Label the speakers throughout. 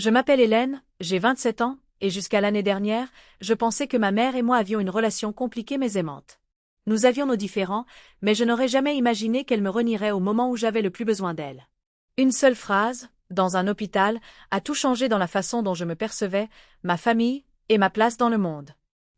Speaker 1: Je m'appelle Hélène, j'ai 27 ans, et jusqu'à l'année dernière, je pensais que ma mère et moi avions une relation compliquée mais aimante. Nous avions nos différends, mais je n'aurais jamais imaginé qu'elle me renierait au moment où j'avais le plus besoin d'elle. Une seule phrase, dans un hôpital, a tout changé dans la façon dont je me percevais, ma famille, et ma place dans le monde.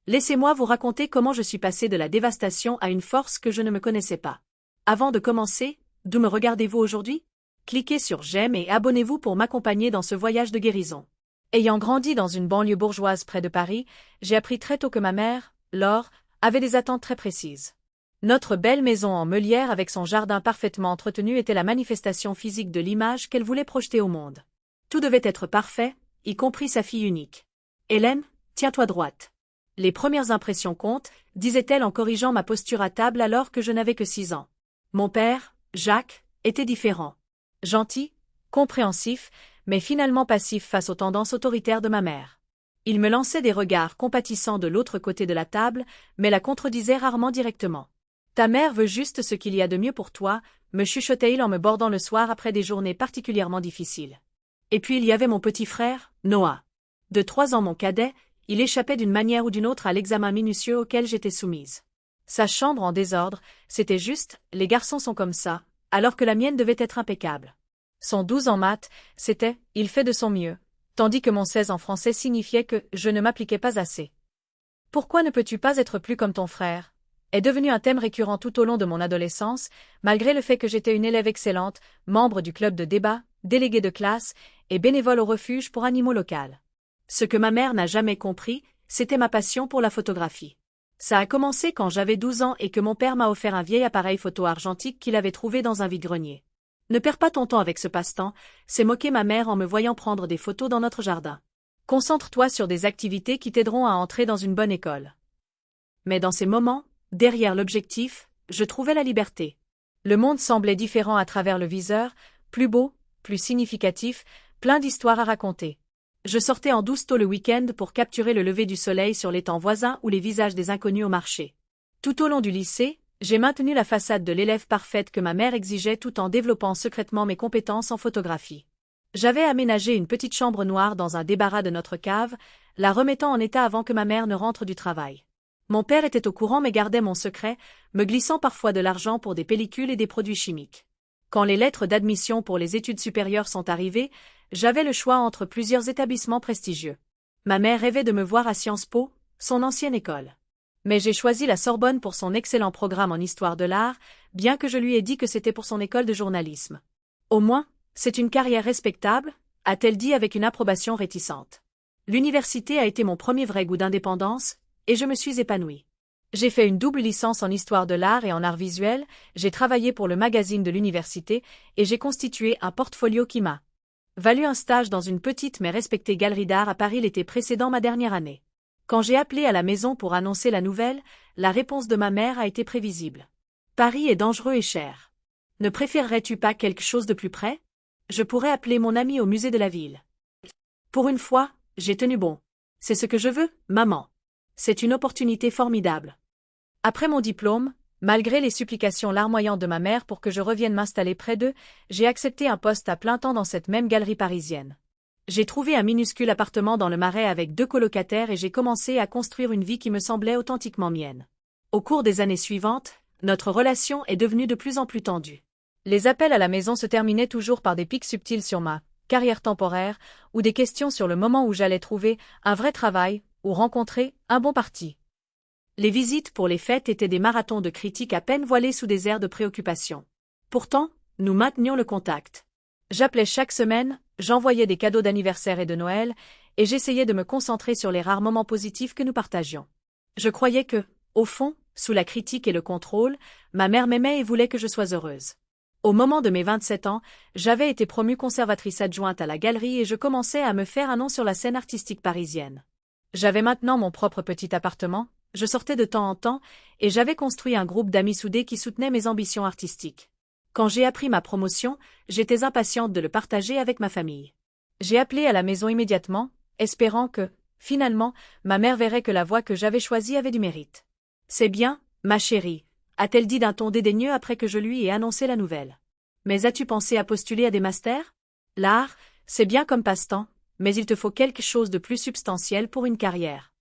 Speaker 1: Laissez-moi vous raconter comment je suis passée de la dévastation à une force que je ne me connaissais pas. Avant de commencer, d'où me regardez-vous aujourd'hui? Cliquez sur j'aime et abonnez-vous pour m'accompagner dans ce voyage de guérison. Ayant grandi dans une banlieue bourgeoise près de Paris, j'ai appris très tôt que ma mère, Laure, avait des attentes très précises. Notre belle maison en meulière avec son jardin parfaitement entretenu était la manifestation physique de l'image qu'elle voulait projeter au monde. Tout devait être parfait, y compris sa fille unique. Hélène, tiens-toi droite. Les premières impressions comptent, disait-elle en corrigeant ma posture à table alors que je n'avais que 6 ans. Mon père, Jacques, était différent. Gentil, compréhensif, mais finalement passif face aux tendances autoritaires de ma mère. Il me lançait des regards compatissants de l'autre côté de la table, mais la contredisait rarement directement. Ta mère veut juste ce qu'il y a de mieux pour toi, me chuchotait-il en me bordant le soir après des journées particulièrement difficiles. Et puis il y avait mon petit frère, Noah. De 3 ans mon cadet, il échappait d'une manière ou d'une autre à l'examen minutieux auquel j'étais soumise. Sa chambre en désordre, c'était juste, les garçons sont comme ça, alors que la mienne devait être impeccable. Son 12 en maths, c'était, il fait de son mieux, tandis que mon 16 en français signifiait que je ne m'appliquais pas assez. Pourquoi ne peux-tu pas être plus comme ton frère? Est devenu un thème récurrent tout au long de mon adolescence, malgré le fait que j'étais une élève excellente, membre du club de débat, déléguée de classe et bénévole au refuge pour animaux locaux. Ce que ma mère n'a jamais compris, c'était ma passion pour la photographie. Ça a commencé quand j'avais 12 ans et que mon père m'a offert un vieil appareil photo argentique qu'il avait trouvé dans un vide-grenier. Ne perds pas ton temps avec ce passe-temps, s'est moqué ma mère en me voyant prendre des photos dans notre jardin. Concentre-toi sur des activités qui t'aideront à entrer dans une bonne école. Mais dans ces moments, derrière l'objectif, je trouvais la liberté. Le monde semblait différent à travers le viseur, plus beau, plus significatif, plein d'histoires à raconter. Je sortais en douce tôt le week-end pour capturer le lever du soleil sur l'étang voisin ou les visages des inconnus au marché. Tout au long du lycée, j'ai maintenu la façade de l'élève parfaite que ma mère exigeait tout en développant secrètement mes compétences en photographie. J'avais aménagé une petite chambre noire dans un débarras de notre cave, la remettant en état avant que ma mère ne rentre du travail. Mon père était au courant mais gardait mon secret, me glissant parfois de l'argent pour des pellicules et des produits chimiques. Quand les lettres d'admission pour les études supérieures sont arrivées, j'avais le choix entre plusieurs établissements prestigieux. Ma mère rêvait de me voir à Sciences Po, son ancienne école. Mais j'ai choisi la Sorbonne pour son excellent programme en histoire de l'art, bien que je lui ai dit que c'était pour son école de journalisme. Au moins, c'est une carrière respectable, a-t-elle dit avec une approbation réticente. L'université a été mon premier vrai goût d'indépendance, et je me suis épanouie. J'ai fait une double licence en histoire de l'art et en art visuel, j'ai travaillé pour le magazine de l'université, et j'ai constitué un portfolio qui m'a valu un stage dans une petite mais respectée galerie d'art à Paris l'été précédent ma dernière année. Quand j'ai appelé à la maison pour annoncer la nouvelle, la réponse de ma mère a été prévisible. Paris est dangereux et cher. Ne préférerais-tu pas quelque chose de plus près? Je pourrais appeler mon ami au musée de la ville. Pour une fois, j'ai tenu bon. C'est ce que je veux, maman. C'est une opportunité formidable. Après mon diplôme, malgré les supplications larmoyantes de ma mère pour que je revienne m'installer près d'eux, j'ai accepté un poste à plein temps dans cette même galerie parisienne. J'ai trouvé un minuscule appartement dans le Marais avec 2 colocataires et j'ai commencé à construire une vie qui me semblait authentiquement mienne. Au cours des années suivantes, notre relation est devenue de plus en plus tendue. Les appels à la maison se terminaient toujours par des pics subtils sur ma carrière temporaire ou des questions sur le moment où j'allais trouver un vrai travail ou rencontrer un bon parti. Les visites pour les fêtes étaient des marathons de critiques à peine voilés sous des airs de préoccupation. Pourtant, nous maintenions le contact. J'appelais chaque semaine, j'envoyais des cadeaux d'anniversaire et de Noël, et j'essayais de me concentrer sur les rares moments positifs que nous partagions. Je croyais que, au fond, sous la critique et le contrôle, ma mère m'aimait et voulait que je sois heureuse. Au moment de mes 27 ans, j'avais été promue conservatrice adjointe à la galerie et je commençais à me faire un nom sur la scène artistique parisienne. J'avais maintenant mon propre petit appartement, je sortais de temps en temps, et j'avais construit un groupe d'amis soudés qui soutenaient mes ambitions artistiques. Quand j'ai appris ma promotion, j'étais impatiente de le partager avec ma famille. J'ai appelé à la maison immédiatement, espérant que, finalement, ma mère verrait que la voie que j'avais choisie avait du mérite. « C'est bien, ma chérie », a-t-elle dit d'un ton dédaigneux après que je lui ai annoncé la nouvelle. « Mais as-tu pensé à postuler à des masters? L'art, c'est bien comme passe-temps, mais il te faut quelque chose de plus substantiel pour une carrière. »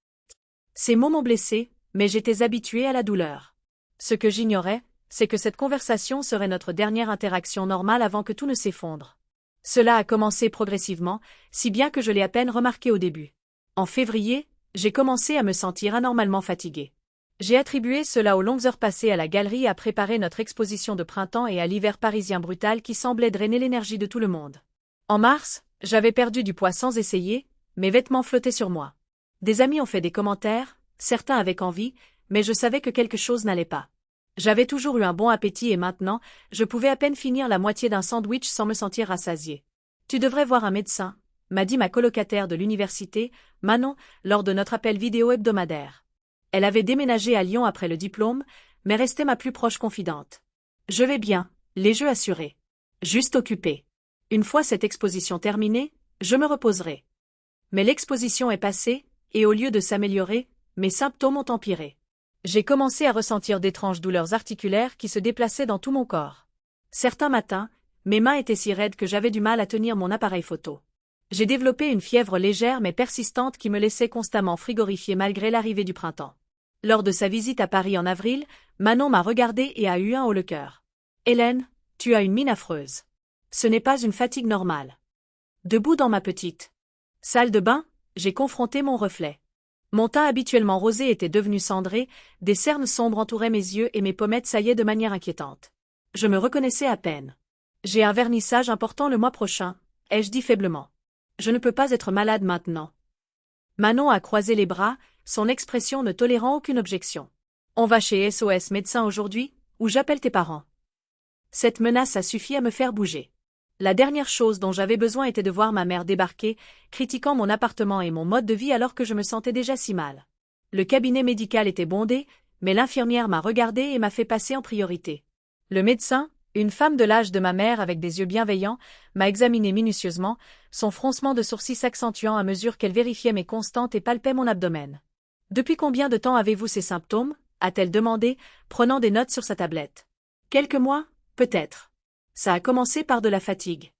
Speaker 1: Ces mots m'ont blessé, mais j'étais habituée à la douleur. Ce que j'ignorais, c'est que cette conversation serait notre dernière interaction normale avant que tout ne s'effondre. Cela a commencé progressivement, si bien que je l'ai à peine remarqué au début. En février, j'ai commencé à me sentir anormalement fatiguée. J'ai attribué cela aux longues heures passées à la galerie à préparer notre exposition de printemps et à l'hiver parisien brutal qui semblait drainer l'énergie de tout le monde. En mars, j'avais perdu du poids sans essayer, mes vêtements flottaient sur moi. Des amis ont fait des commentaires, certains avec envie, mais je savais que quelque chose n'allait pas. J'avais toujours eu un bon appétit et maintenant, je pouvais à peine finir la moitié d'un sandwich sans me sentir rassasiée. « Tu devrais voir un médecin », m'a dit ma colocataire de l'université, Manon, lors de notre appel vidéo hebdomadaire. Elle avait déménagé à Lyon après le diplôme, mais restait ma plus proche confidente. « Je vais bien, les jeux assurés. Juste occupée. Une fois cette exposition terminée, je me reposerai. » Mais l'exposition est passée, et au lieu de s'améliorer, mes symptômes ont empiré. J'ai commencé à ressentir d'étranges douleurs articulaires qui se déplaçaient dans tout mon corps. Certains matins, mes mains étaient si raides que j'avais du mal à tenir mon appareil photo. J'ai développé une fièvre légère mais persistante qui me laissait constamment frigorifiée malgré l'arrivée du printemps. Lors de sa visite à Paris en avril, Manon m'a regardée et a eu un haut le cœur. « Hélène, tu as une mine affreuse. Ce n'est pas une fatigue normale. » Debout dans ma petite salle de bain, j'ai confronté mon reflet. Mon teint habituellement rosé était devenu cendré, des cernes sombres entouraient mes yeux et mes pommettes saillaient de manière inquiétante. Je me reconnaissais à peine. « J'ai un vernissage important le mois prochain », ai-je dit faiblement. « Je ne peux pas être malade maintenant. » Manon a croisé les bras, son expression ne tolérant aucune objection. « On va chez SOS médecin aujourd'hui, ou j'appelle tes parents. » Cette menace a suffi à me faire bouger. La dernière chose dont j'avais besoin était de voir ma mère débarquer, critiquant mon appartement et mon mode de vie alors que je me sentais déjà si mal. Le cabinet médical était bondé, mais l'infirmière m'a regardée et m'a fait passer en priorité. Le médecin, une femme de l'âge de ma mère avec des yeux bienveillants, m'a examiné minutieusement, son froncement de sourcils s'accentuant à mesure qu'elle vérifiait mes constantes et palpait mon abdomen. « Depuis combien de temps avez-vous ces symptômes » a-t-elle demandé, prenant des notes sur sa tablette. « Quelques mois, peut-être. Ça a commencé par de la fatigue. »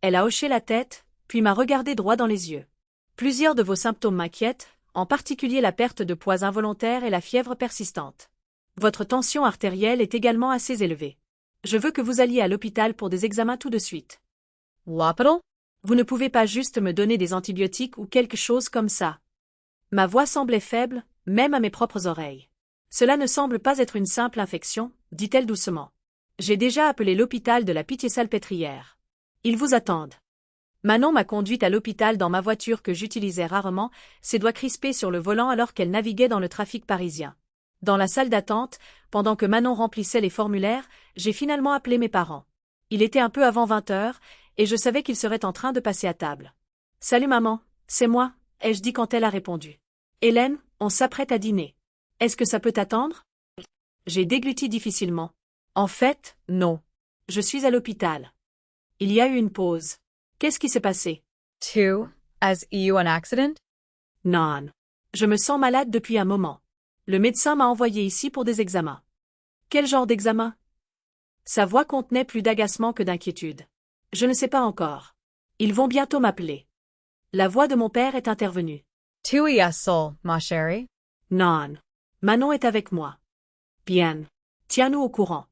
Speaker 1: Elle a hoché la tête, puis m'a regardé droit dans les yeux. « Plusieurs de vos symptômes m'inquiètent, en particulier la perte de poids involontaire et la fièvre persistante. Votre tension artérielle est également assez élevée. Je veux que vous alliez à l'hôpital pour des examens tout de suite. »« L'hôpital ? Vous ne pouvez pas juste me donner des antibiotiques ou quelque chose comme ça. » Ma voix semblait faible, même à mes propres oreilles. « Cela ne semble pas être une simple infection, » dit-elle doucement. « J'ai déjà appelé l'hôpital de la Pitié-Salpêtrière. Ils vous attendent. » Manon m'a conduite à l'hôpital dans ma voiture que j'utilisais rarement, ses doigts crispés sur le volant alors qu'elle naviguait dans le trafic parisien. Dans la salle d'attente, pendant que Manon remplissait les formulaires, j'ai finalement appelé mes parents. Il était un peu avant 20h, et je savais qu'ils seraient en train de passer à table. « Salut maman, c'est moi », ai-je dit quand elle a répondu. « Hélène, on s'apprête à dîner. Est-ce que ça peut attendre ?» J'ai dégluti difficilement. « En fait, non. Je suis à l'hôpital. » Il y a eu une pause. Qu'est-ce qui s'est passé?
Speaker 2: Has you an accident?
Speaker 1: Non. Je me sens malade depuis un moment. Le médecin m'a envoyé ici pour des examens. Quel genre d'examen? Sa voix contenait plus d'agacement que d'inquiétude. Je ne sais pas encore. Ils vont bientôt m'appeler. La voix de mon père est intervenue.
Speaker 2: Tu es seul, ma chérie?
Speaker 1: Non. Manon est avec moi. Bien. Tiens-nous au courant.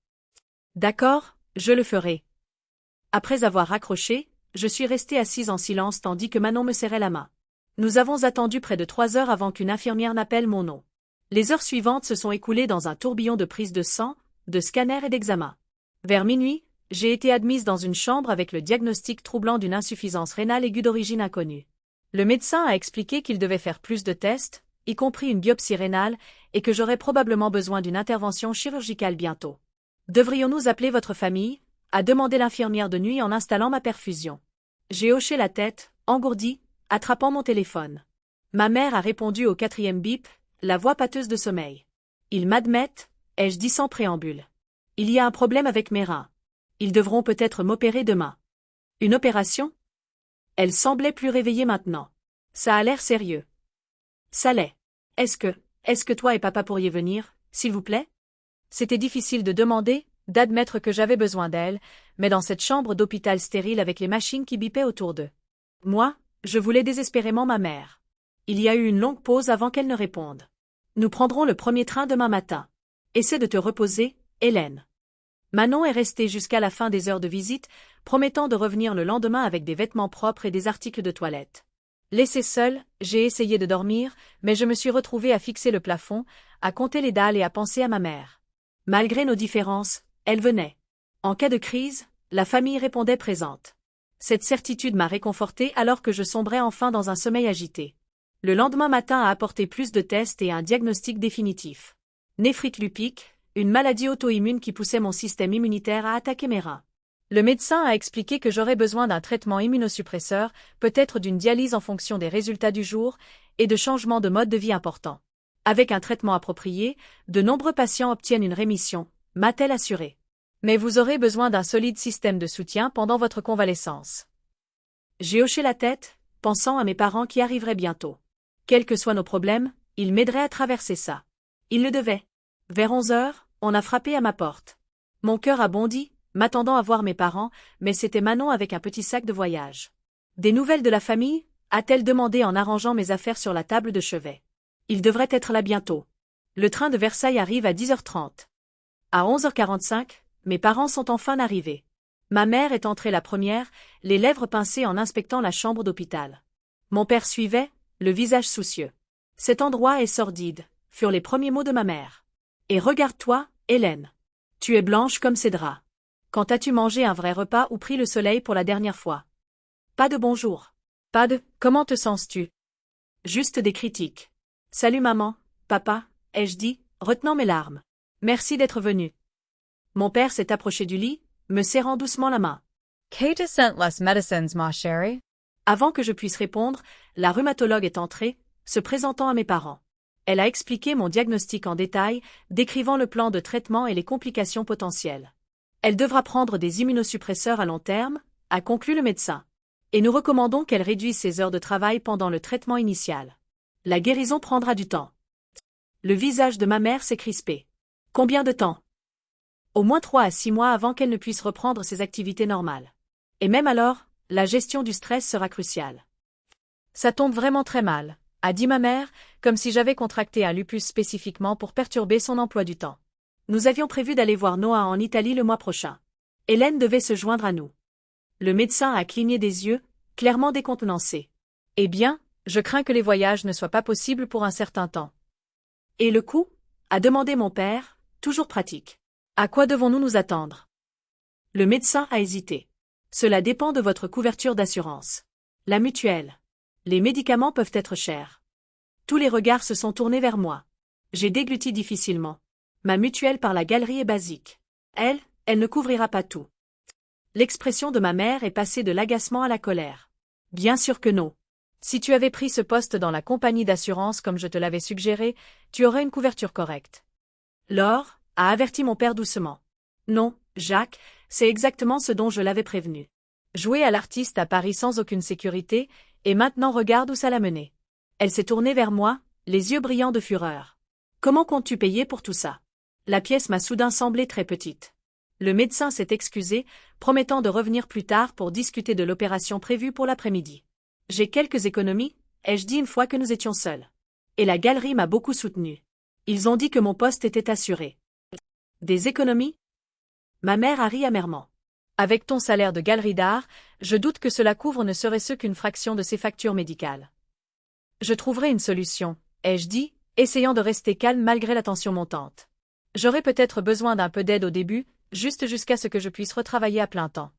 Speaker 1: D'accord, je le ferai. Après avoir raccroché, je suis restée assise en silence tandis que Manon me serrait la main. Nous avons attendu près de 3 heures avant qu'une infirmière n'appelle mon nom. Les heures suivantes se sont écoulées dans un tourbillon de prises de sang, de scanners et d'examens. Vers minuit, j'ai été admise dans une chambre avec le diagnostic troublant d'une insuffisance rénale aiguë d'origine inconnue. Le médecin a expliqué qu'il devait faire plus de tests, y compris une biopsie rénale, et que j'aurais probablement besoin d'une intervention chirurgicale bientôt. « Devrions-nous appeler votre famille ?» a demandé l'infirmière de nuit en installant ma perfusion. J'ai hoché la tête, engourdie, attrapant mon téléphone. Ma mère a répondu au 4e bip, la voix pâteuse de sommeil. « Ils m'admettent », ai-je dit sans préambule. « Il y a un problème avec mes reins. Ils devront peut-être m'opérer demain. » Une opération? Elle semblait plus réveillée maintenant. Ça a l'air sérieux. Ça l'est. Est-ce que toi et papa pourriez venir, s'il vous plaît? C'était difficile de demander, d'admettre que j'avais besoin d'elle, mais dans cette chambre d'hôpital stérile avec les machines qui bipaient autour d'eux. Moi, Je voulais désespérément ma mère. Il y a eu une longue pause avant qu'elle ne réponde. Nous prendrons le premier train demain matin. Essaie de te reposer, Hélène. Manon est restée jusqu'à la fin des heures de visite, promettant de revenir le lendemain avec des vêtements propres et des articles de toilette. Laissée seule, j'ai essayé de dormir, mais je me suis retrouvée à fixer le plafond, à compter les dalles et à penser à ma mère. Malgré nos différences, elle venait. En cas de crise, la famille répondait présente. Cette certitude m'a réconfortée alors que je sombrais enfin dans un sommeil agité. Le lendemain matin a apporté plus de tests et un diagnostic définitif. Néphrite lupique, une maladie auto-immune qui poussait mon système immunitaire à attaquer mes reins. Le médecin a expliqué que j'aurais besoin d'un traitement immunosuppresseur, peut-être d'une dialyse en fonction des résultats du jour, et de changements de mode de vie importants. Avec un traitement approprié, de nombreux patients obtiennent une rémission, m'a-t-elle assuré. Mais vous aurez besoin d'un solide système de soutien pendant votre convalescence. J'ai hoché la tête, pensant à mes parents qui arriveraient bientôt. Quels que soient nos problèmes, ils m'aideraient à traverser ça. Ils le devaient. Vers 11 heures, on a frappé à ma porte. Mon cœur a bondi, m'attendant à voir mes parents, mais c'était Manon avec un petit sac de voyage. Des nouvelles de la famille, a-t-elle demandé en arrangeant mes affaires sur la table de chevet. Il devrait être là bientôt. Le train de Versailles arrive à 10h30. À 11h45, mes parents sont enfin arrivés. Ma mère est entrée la première, les lèvres pincées en inspectant la chambre d'hôpital. Mon père suivait, le visage soucieux. Cet endroit est sordide, furent les premiers mots de ma mère. Et regarde-toi, Hélène. Tu es blanche comme ces draps. Quand as-tu mangé un vrai repas ou pris le soleil pour la dernière fois? Pas de bonjour. Pas de « comment te sens-tu » Juste des critiques. Salut maman, papa, ai-je dit, retenant mes larmes. Merci d'être venu. Mon père s'est approché du lit, me serrant doucement la main.
Speaker 2: Kate sent less medicines, ma chérie.
Speaker 1: Avant que je puisse répondre, la rhumatologue est entrée, se présentant à mes parents. Elle a expliqué mon diagnostic en détail, décrivant le plan de traitement et les complications potentielles. Elle devra prendre des immunosuppresseurs à long terme, a conclu le médecin. Et nous recommandons qu'elle réduise ses heures de travail pendant le traitement initial. La guérison prendra du temps. Le visage de ma mère s'est crispé. Combien de temps? Au moins 3 à 6 mois avant qu'elle ne puisse reprendre ses activités normales. Et même alors, la gestion du stress sera cruciale. Ça tombe vraiment très mal, a dit ma mère, comme si j'avais contracté un lupus spécifiquement pour perturber son emploi du temps. Nous avions prévu d'aller voir Noah en Italie le mois prochain. Hélène devait se joindre à nous. Le médecin a cligné des yeux, clairement décontenancé. Eh bien, je crains que les voyages ne soient pas possibles pour un certain temps. Et le coût? A demandé mon père, toujours pratique. À quoi devons-nous nous attendre? Le médecin a hésité. Cela dépend de votre couverture d'assurance. La mutuelle. Les médicaments peuvent être chers. Tous les regards se sont tournés vers moi. J'ai dégluti difficilement. Ma mutuelle par la galerie est basique. Elle ne couvrira pas tout. L'expression de ma mère est passée de l'agacement à la colère. Bien sûr que non. Si tu avais pris ce poste dans la compagnie d'assurance comme je te l'avais suggéré, tu aurais une couverture correcte. Laure, a averti mon père doucement. Non, Jacques, c'est exactement ce dont je l'avais prévenu. Jouer à l'artiste à Paris sans aucune sécurité, et maintenant regarde où ça l'a mené. Elle s'est tournée vers moi, les yeux brillants de fureur. Comment comptes-tu payer pour tout ça? La pièce m'a soudain semblé très petite. Le médecin s'est excusé, promettant de revenir plus tard pour discuter de l'opération prévue pour l'après-midi. J'ai quelques économies, ai-je dit une fois que nous étions seuls. Et la galerie m'a beaucoup soutenu. Ils ont dit que mon poste était assuré. Des économies? Ma mère a ri amèrement. Avec ton salaire de galerie d'art, je doute que cela couvre ne serait-ce qu'une fraction de ses factures médicales. Je trouverai une solution, ai-je dit, essayant de rester calme malgré la tension montante. J'aurai peut-être besoin d'un peu d'aide au début, juste jusqu'à ce que je puisse retravailler à plein temps.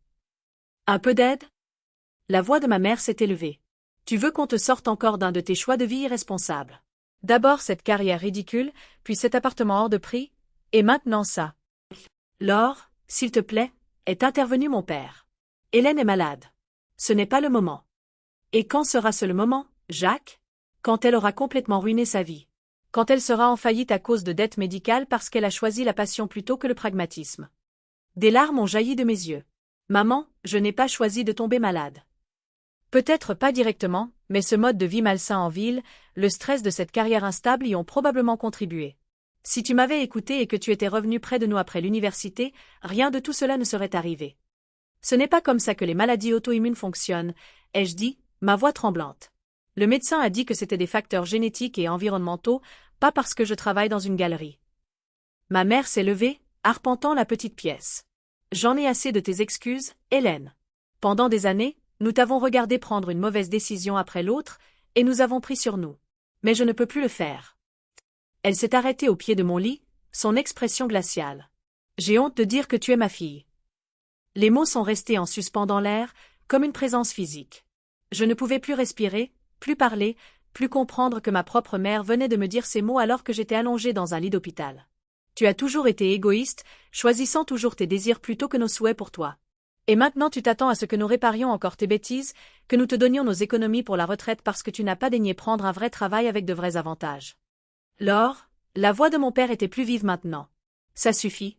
Speaker 1: Un peu d'aide? La voix de ma mère s'est élevée. Tu veux qu'on te sorte encore d'un de tes choix de vie irresponsables. D'abord cette carrière ridicule, puis cet appartement hors de prix, et maintenant ça. Laure, s'il te plaît, est intervenu mon père. Hélène est malade. Ce n'est pas le moment. Et quand sera-ce le moment, Jacques? Quand elle aura complètement ruiné sa vie. Quand elle sera en faillite à cause de dettes médicales parce qu'elle a choisi la passion plutôt que le pragmatisme. Des larmes ont jailli de mes yeux. Maman, je n'ai pas choisi de tomber malade. Peut-être pas directement, mais ce mode de vie malsain en ville, le stress de cette carrière instable y ont probablement contribué. Si tu m'avais écouté et que tu étais revenu près de nous après l'université, rien de tout cela ne serait arrivé. Ce n'est pas comme ça que les maladies auto-immunes fonctionnent, ai-je dit, ma voix tremblante. Le médecin a dit que c'était des facteurs génétiques et environnementaux, pas parce que je travaille dans une galerie. Ma mère s'est levée, arpentant la petite pièce. J'en ai assez de tes excuses, Hélène. Pendant des années, nous t'avons regardé prendre une mauvaise décision après l'autre, et nous avons pris sur nous. Mais je ne peux plus le faire. Elle s'est arrêtée au pied de mon lit, son expression glaciale. J'ai honte de dire que tu es ma fille. Les mots sont restés en suspens dans l'air, comme une présence physique. Je ne pouvais plus respirer, plus parler, plus comprendre que ma propre mère venait de me dire ces mots alors que j'étais allongée dans un lit d'hôpital. Tu as toujours été égoïste, choisissant toujours tes désirs plutôt que nos souhaits pour toi. Et maintenant tu t'attends à ce que nous réparions encore tes bêtises, que nous te donnions nos économies pour la retraite parce que tu n'as pas daigné prendre un vrai travail avec de vrais avantages. Laure, la voix de mon père était plus vive maintenant. Ça suffit.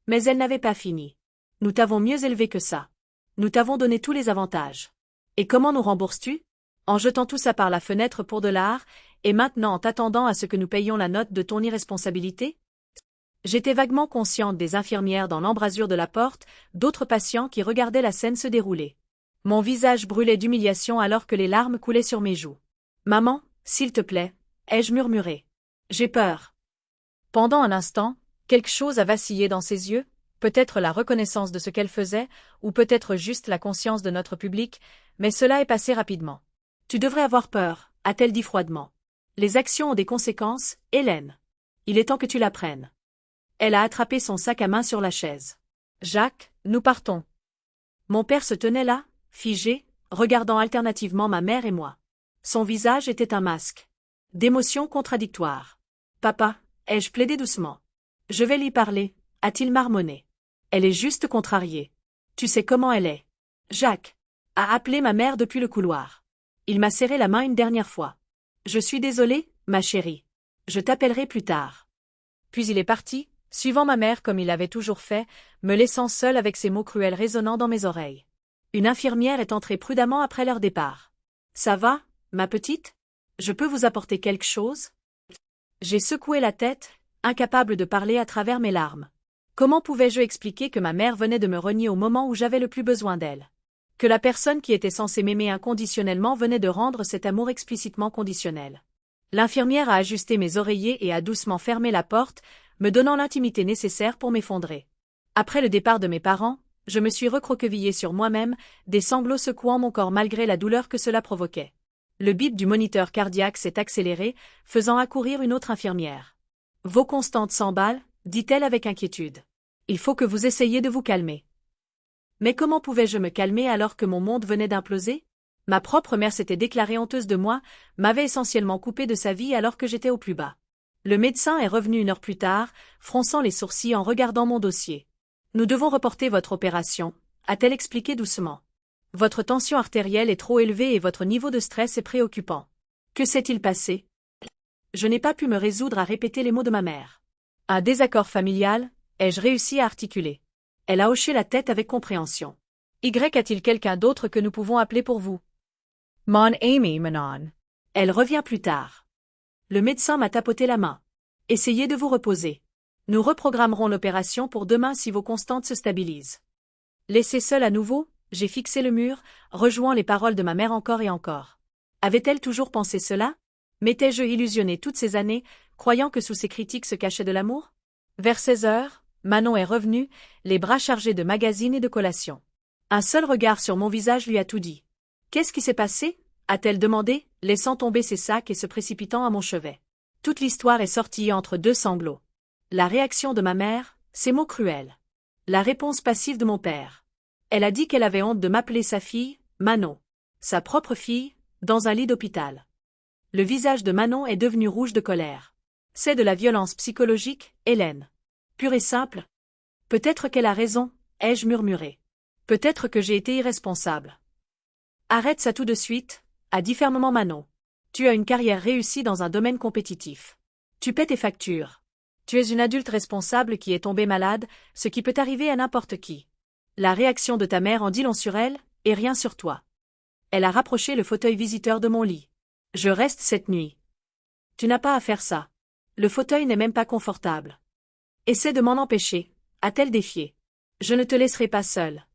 Speaker 1: Mais elle n'avait pas fini. Nous t'avons mieux élevé que ça. Nous t'avons donné tous les avantages. Et comment nous rembourses-tu? En jetant tout ça par la fenêtre pour de l'art, et maintenant en t'attendant à ce que nous payions la note de ton irresponsabilité? J'étais vaguement consciente des infirmières dans l'embrasure de la porte, d'autres patients qui regardaient la scène se dérouler. Mon visage brûlait d'humiliation alors que les larmes coulaient sur mes joues. Maman, s'il te plaît, ai-je murmuré. J'ai peur. Pendant un instant, quelque chose a vacillé dans ses yeux, peut-être la reconnaissance de ce qu'elle faisait, ou peut-être juste la conscience de notre public, mais cela est passé rapidement. Tu devrais avoir peur, a-t-elle dit froidement. Les actions ont des conséquences, Hélène. Il est temps que tu l'apprennes. Elle a attrapé son sac à main sur la chaise. Jacques, nous partons. Mon père se tenait là, figé, regardant alternativement ma mère et moi. Son visage était un masque. D'émotions contradictoires. Papa, ai-je plaidé doucement. Je vais lui parler, a-t-il marmonné. Elle est juste contrariée. Tu sais comment elle est. Jacques a appelé ma mère depuis le couloir. Il m'a serré la main une dernière fois. Je suis désolé, ma chérie. Je t'appellerai plus tard. Puis il est parti, suivant ma mère comme il avait toujours fait, me laissant seule avec ces mots cruels résonnant dans mes oreilles. Une infirmière est entrée prudemment après leur départ. Ça va, ma petite? Je peux vous apporter quelque chose? J'ai secoué la tête, incapable de parler à travers mes larmes. Comment pouvais-je expliquer que ma mère venait de me renier au moment où j'avais le plus besoin d'elle? Que la personne qui était censée m'aimer inconditionnellement venait de rendre cet amour explicitement conditionnel. L'infirmière a ajusté mes oreillers et a doucement fermé la porte, me donnant l'intimité nécessaire pour m'effondrer. Après le départ de mes parents, je me suis recroquevillée sur moi-même, des sanglots secouant mon corps malgré la douleur que cela provoquait. Le bip du moniteur cardiaque s'est accéléré, faisant accourir une autre infirmière. Vos constantes s'emballent, dit-elle avec inquiétude. Il faut que vous essayiez de vous calmer. Mais comment pouvais-je me calmer alors que mon monde venait d'imploser? Ma propre mère s'était déclarée honteuse de moi, m'avait essentiellement coupée de sa vie alors que j'étais au plus bas. Le médecin est revenu 1 heure plus tard, fronçant les sourcils en regardant mon dossier. Nous devons reporter votre opération, a-t-elle expliqué doucement. Votre tension artérielle est trop élevée et votre niveau de stress est préoccupant. Que s'est-il passé? Je n'ai pas pu me résoudre à répéter les mots de ma mère. Un désaccord familial, ai-je réussi à articuler. Elle a hoché la tête avec compréhension. Y a-t-il quelqu'un d'autre que nous pouvons appeler pour vous?
Speaker 2: Mon Amy Manon.
Speaker 1: Elle revient plus tard. Le médecin m'a tapoté la main. Essayez de vous reposer. Nous reprogrammerons l'opération pour demain si vos constantes se stabilisent. Laissée seule à nouveau, j'ai fixé le mur, rejoint les paroles de ma mère encore et encore. Avait-elle toujours pensé cela? M'étais-je illusionnée toutes ces années, croyant que sous ces critiques se cachait de l'amour? Vers 16 heures, Manon est revenue, les bras chargés de magazines et de collations. Un seul regard sur mon visage lui a tout dit. Qu'est-ce qui s'est passé? A-t-elle demandé, laissant tomber ses sacs et se précipitant à mon chevet. Toute l'histoire est sortie entre 2 sanglots. La réaction de ma mère, ces mots cruels. La réponse passive de mon père. Elle a dit qu'elle avait honte de m'appeler sa fille, Manon. Sa propre fille, dans un lit d'hôpital. Le visage de Manon est devenu rouge de colère. C'est de la violence psychologique, Hélène. Pure et simple. Peut-être qu'elle a raison, ai-je murmuré. Peut-être que j'ai été irresponsable. Arrête ça tout de suite, a dit fermement Manon. Tu as une carrière réussie dans un domaine compétitif. Tu paies tes factures. Tu es une adulte responsable qui est tombée malade, ce qui peut arriver à n'importe qui. La réaction de ta mère en dit long sur elle, et rien sur toi. Elle a rapproché le fauteuil visiteur de mon lit. Je reste cette nuit. Tu n'as pas à faire ça. Le fauteuil n'est même pas confortable. Essaie de m'en empêcher, a-t-elle défié. Je ne te laisserai pas seule.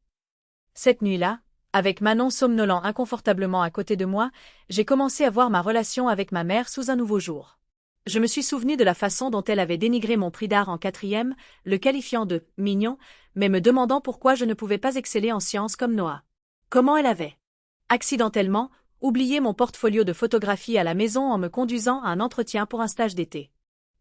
Speaker 1: Cette nuit-là, Avec Manon somnolent inconfortablement à côté de moi, j'ai commencé à voir ma relation avec ma mère sous un nouveau jour. Je me suis souvenu de la façon dont elle avait dénigré mon prix d'art en 4e, le qualifiant de « mignon », mais me demandant pourquoi je ne pouvais pas exceller en sciences comme Noah. Comment elle avait, accidentellement, oublié mon portfolio de photographie à la maison en me conduisant à un entretien pour un stage d'été.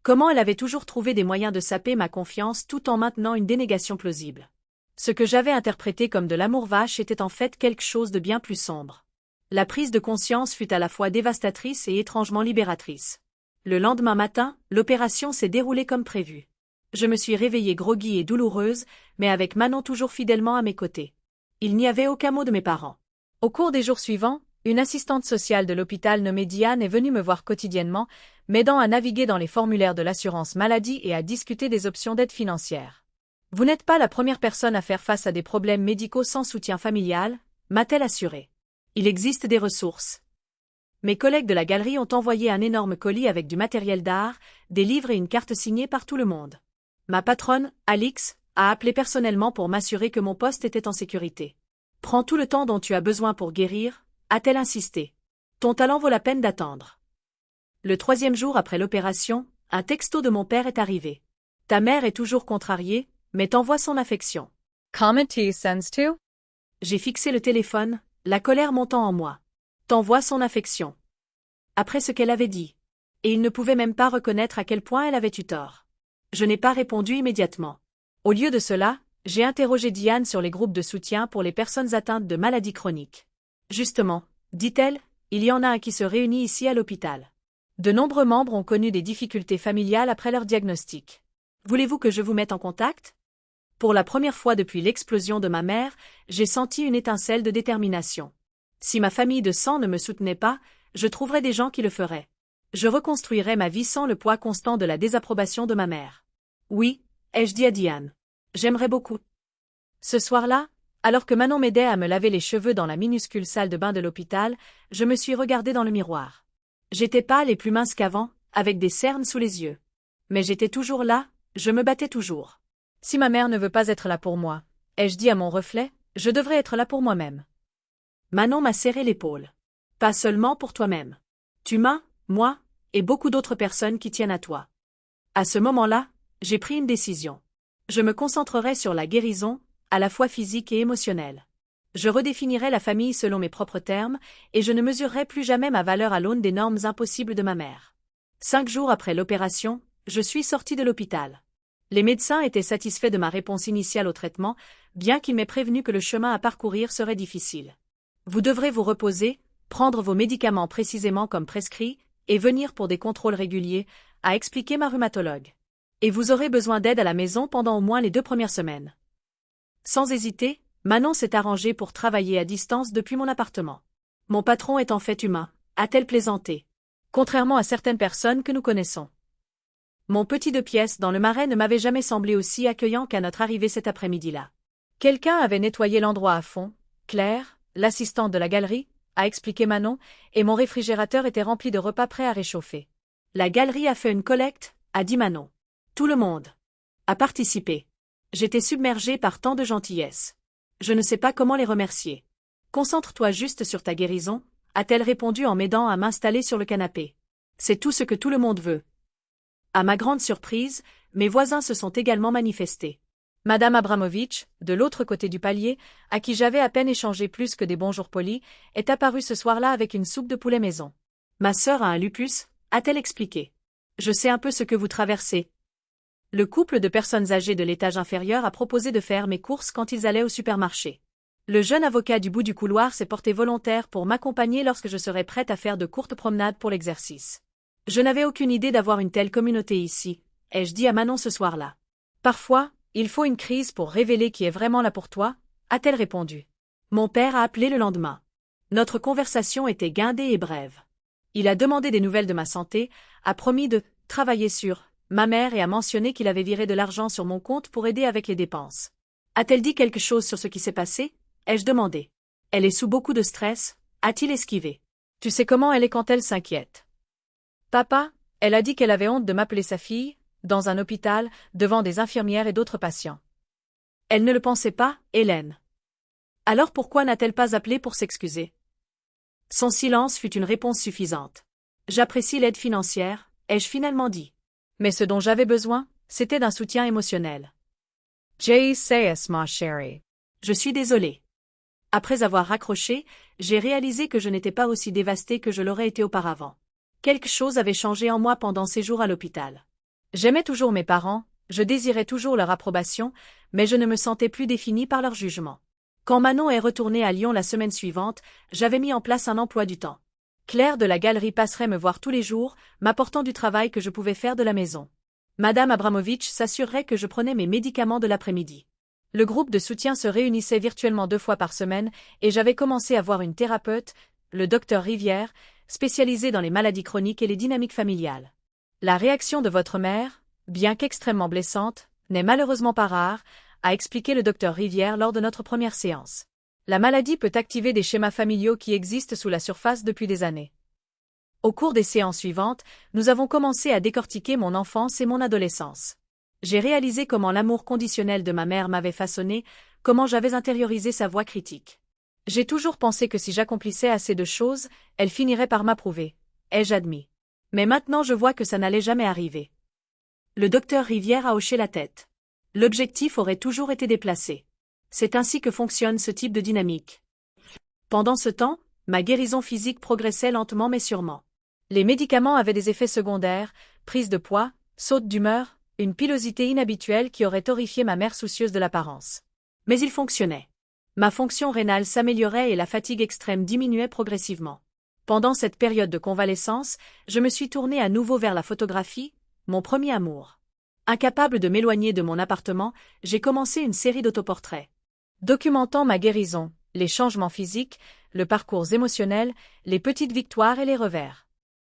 Speaker 1: Comment elle avait toujours trouvé des moyens de saper ma confiance tout en maintenant une dénégation plausible. Ce que j'avais interprété comme de l'amour vache était en fait quelque chose de bien plus sombre. La prise de conscience fut à la fois dévastatrice et étrangement libératrice. Le lendemain matin, l'opération s'est déroulée comme prévu. Je me suis réveillée groggy et douloureuse, mais avec Manon toujours fidèlement à mes côtés. Il n'y avait aucun mot de mes parents. Au cours des jours suivants, une assistante sociale de l'hôpital nommée Diane est venue me voir quotidiennement, m'aidant à naviguer dans les formulaires de l'assurance maladie et à discuter des options d'aide financière. Vous n'êtes pas la première personne à faire face à des problèmes médicaux sans soutien familial, m'a-t-elle assuré. Il existe des ressources. Mes collègues de la galerie ont envoyé un énorme colis avec du matériel d'art, des livres et une carte signée par tout le monde. Ma patronne, Alix, a appelé personnellement pour m'assurer que mon poste était en sécurité. Prends tout le temps dont tu as besoin pour guérir, a-t-elle insisté. Ton talent vaut la peine d'attendre. Le 3e jour après l'opération, un texto de mon père est arrivé. Ta mère est toujours contrariée, mais t'envoie son affection.
Speaker 2: Comment tu sens-tu?
Speaker 1: J'ai fixé le téléphone, la colère montant en moi. T'envoie son affection. Après ce qu'elle avait dit. Et il ne pouvait même pas reconnaître à quel point elle avait eu tort. Je n'ai pas répondu immédiatement. Au lieu de cela, j'ai interrogé Diane sur les groupes de soutien pour les personnes atteintes de maladies chroniques. Justement, dit-elle, il y en a un qui se réunit ici à l'hôpital. De nombreux membres ont connu des difficultés familiales après leur diagnostic. Voulez-vous que je vous mette en contact? Pour la première fois depuis l'explosion de ma mère, j'ai senti une étincelle de détermination. Si ma famille de sang ne me soutenait pas, je trouverais des gens qui le feraient. Je reconstruirais ma vie sans le poids constant de la désapprobation de ma mère. Oui, ai-je dit à Diane. J'aimerais beaucoup. Ce soir-là, alors que Manon m'aidait à me laver les cheveux dans la minuscule salle de bain de l'hôpital, je me suis regardée dans le miroir. J'étais pâle et plus mince qu'avant, avec des cernes sous les yeux. Mais j'étais toujours là, je me battais toujours. Si ma mère ne veut pas être là pour moi, ai-je dit à mon reflet, je devrais être là pour moi-même. Manon m'a serré l'épaule. Pas seulement pour toi-même. Tu m'as, moi, et beaucoup d'autres personnes qui tiennent à toi. À ce moment-là, j'ai pris une décision. Je me concentrerai sur la guérison, à la fois physique et émotionnelle. Je redéfinirai la famille selon mes propres termes, et je ne mesurerai plus jamais ma valeur à l'aune des normes impossibles de ma mère. 5 jours après l'opération, je suis sortie de l'hôpital. Les médecins étaient satisfaits de ma réponse initiale au traitement, bien qu'ils m'aient prévenu que le chemin à parcourir serait difficile. Vous devrez vous reposer, prendre vos médicaments précisément comme prescrit, et venir pour des contrôles réguliers, a expliqué ma rhumatologue. Et vous aurez besoin d'aide à la maison pendant au moins les 2 premières semaines. Sans hésiter, Manon s'est arrangée pour travailler à distance depuis mon appartement. Mon patron est en fait humain, a-t-elle plaisanté. Contrairement à certaines personnes que nous connaissons. Mon petit 2 pièces dans le Marais ne m'avait jamais semblé aussi accueillant qu'à notre arrivée cet après-midi-là. Quelqu'un avait nettoyé l'endroit à fond, Claire, l'assistante de la galerie, a expliqué Manon, et mon réfrigérateur était rempli de repas prêts à réchauffer. La galerie a fait une collecte, a dit Manon. Tout le monde a participé. J'étais submergée par tant de gentillesse. Je ne sais pas comment les remercier. Concentre-toi juste sur ta guérison, a-t-elle répondu en m'aidant à m'installer sur le canapé. C'est tout ce que tout le monde veut. À ma grande surprise, mes voisins se sont également manifestés. Madame Abramovitch, de l'autre côté du palier, à qui j'avais à peine échangé plus que des bonjours polis, est apparue ce soir-là avec une soupe de poulet maison. Ma sœur a un lupus, a-t-elle expliqué. Je sais un peu ce que vous traversez. Le couple de personnes âgées de l'étage inférieur a proposé de faire mes courses quand ils allaient au supermarché. Le jeune avocat du bout du couloir s'est porté volontaire pour m'accompagner lorsque je serai prête à faire de courtes promenades pour l'exercice. Je n'avais aucune idée d'avoir une telle communauté ici, ai-je dit à Manon ce soir-là. Parfois, il faut une crise pour révéler qui est vraiment là pour toi, a-t-elle répondu. Mon père a appelé le lendemain. Notre conversation était guindée et brève. Il a demandé des nouvelles de ma santé, a promis de travailler sur ma mère et a mentionné qu'il avait viré de l'argent sur mon compte pour aider avec les dépenses. A-t-elle dit quelque chose sur ce qui s'est passé? Ai-je demandé. Elle est sous beaucoup de stress, a-t-il esquivé. Tu sais comment elle est quand elle s'inquiète. Papa, elle a dit qu'elle avait honte de m'appeler sa fille, dans un hôpital, devant des infirmières et d'autres patients. Elle ne le pensait pas, Hélène. Alors pourquoi n'a-t-elle pas appelé pour s'excuser? Son silence fut une réponse suffisante. J'apprécie l'aide financière, ai-je finalement dit. Mais ce dont j'avais besoin, c'était d'un soutien émotionnel.
Speaker 2: Jay sayas ma chérie.
Speaker 1: Je suis désolée. Après avoir raccroché, j'ai réalisé que je n'étais pas aussi dévastée que je l'aurais été auparavant. Quelque chose avait changé en moi pendant ces jours à l'hôpital. J'aimais toujours mes parents, je désirais toujours leur approbation, mais je ne me sentais plus définie par leur jugement. Quand Manon est retournée à Lyon la semaine suivante, j'avais mis en place un emploi du temps. Claire de la galerie passerait me voir tous les jours, m'apportant du travail que je pouvais faire de la maison. Madame Abramovitch s'assurerait que je prenais mes médicaments de l'après-midi. Le groupe de soutien se réunissait virtuellement 2 fois par semaine et j'avais commencé à voir une thérapeute, le docteur Rivière, spécialisée dans les maladies chroniques et les dynamiques familiales. La réaction de votre mère, bien qu'extrêmement blessante, n'est malheureusement pas rare, a expliqué le docteur Rivière lors de notre première séance. La maladie peut activer des schémas familiaux qui existent sous la surface depuis des années. Au cours des séances suivantes, nous avons commencé à décortiquer mon enfance et mon adolescence. J'ai réalisé comment l'amour conditionnel de ma mère m'avait façonné, comment j'avais intériorisé sa voix critique. J'ai toujours pensé que si j'accomplissais assez de choses, elle finirait par m'approuver, ai-je admis. Mais maintenant je vois que ça n'allait jamais arriver. Le docteur Rivière a hoché la tête. L'objectif aurait toujours été déplacé. C'est ainsi que fonctionne ce type de dynamique. Pendant ce temps, ma guérison physique progressait lentement mais sûrement. Les médicaments avaient des effets secondaires, prise de poids, saute d'humeur, une pilosité inhabituelle qui aurait horrifié ma mère soucieuse de l'apparence. Mais il fonctionnait. Ma fonction rénale s'améliorait et la fatigue extrême diminuait progressivement. Pendant cette période de convalescence, je me suis tournée à nouveau vers la photographie, mon premier amour. Incapable de m'éloigner de mon appartement, j'ai commencé une série d'autoportraits. Documentant ma guérison, les changements physiques, le parcours émotionnel, les petites victoires et les revers.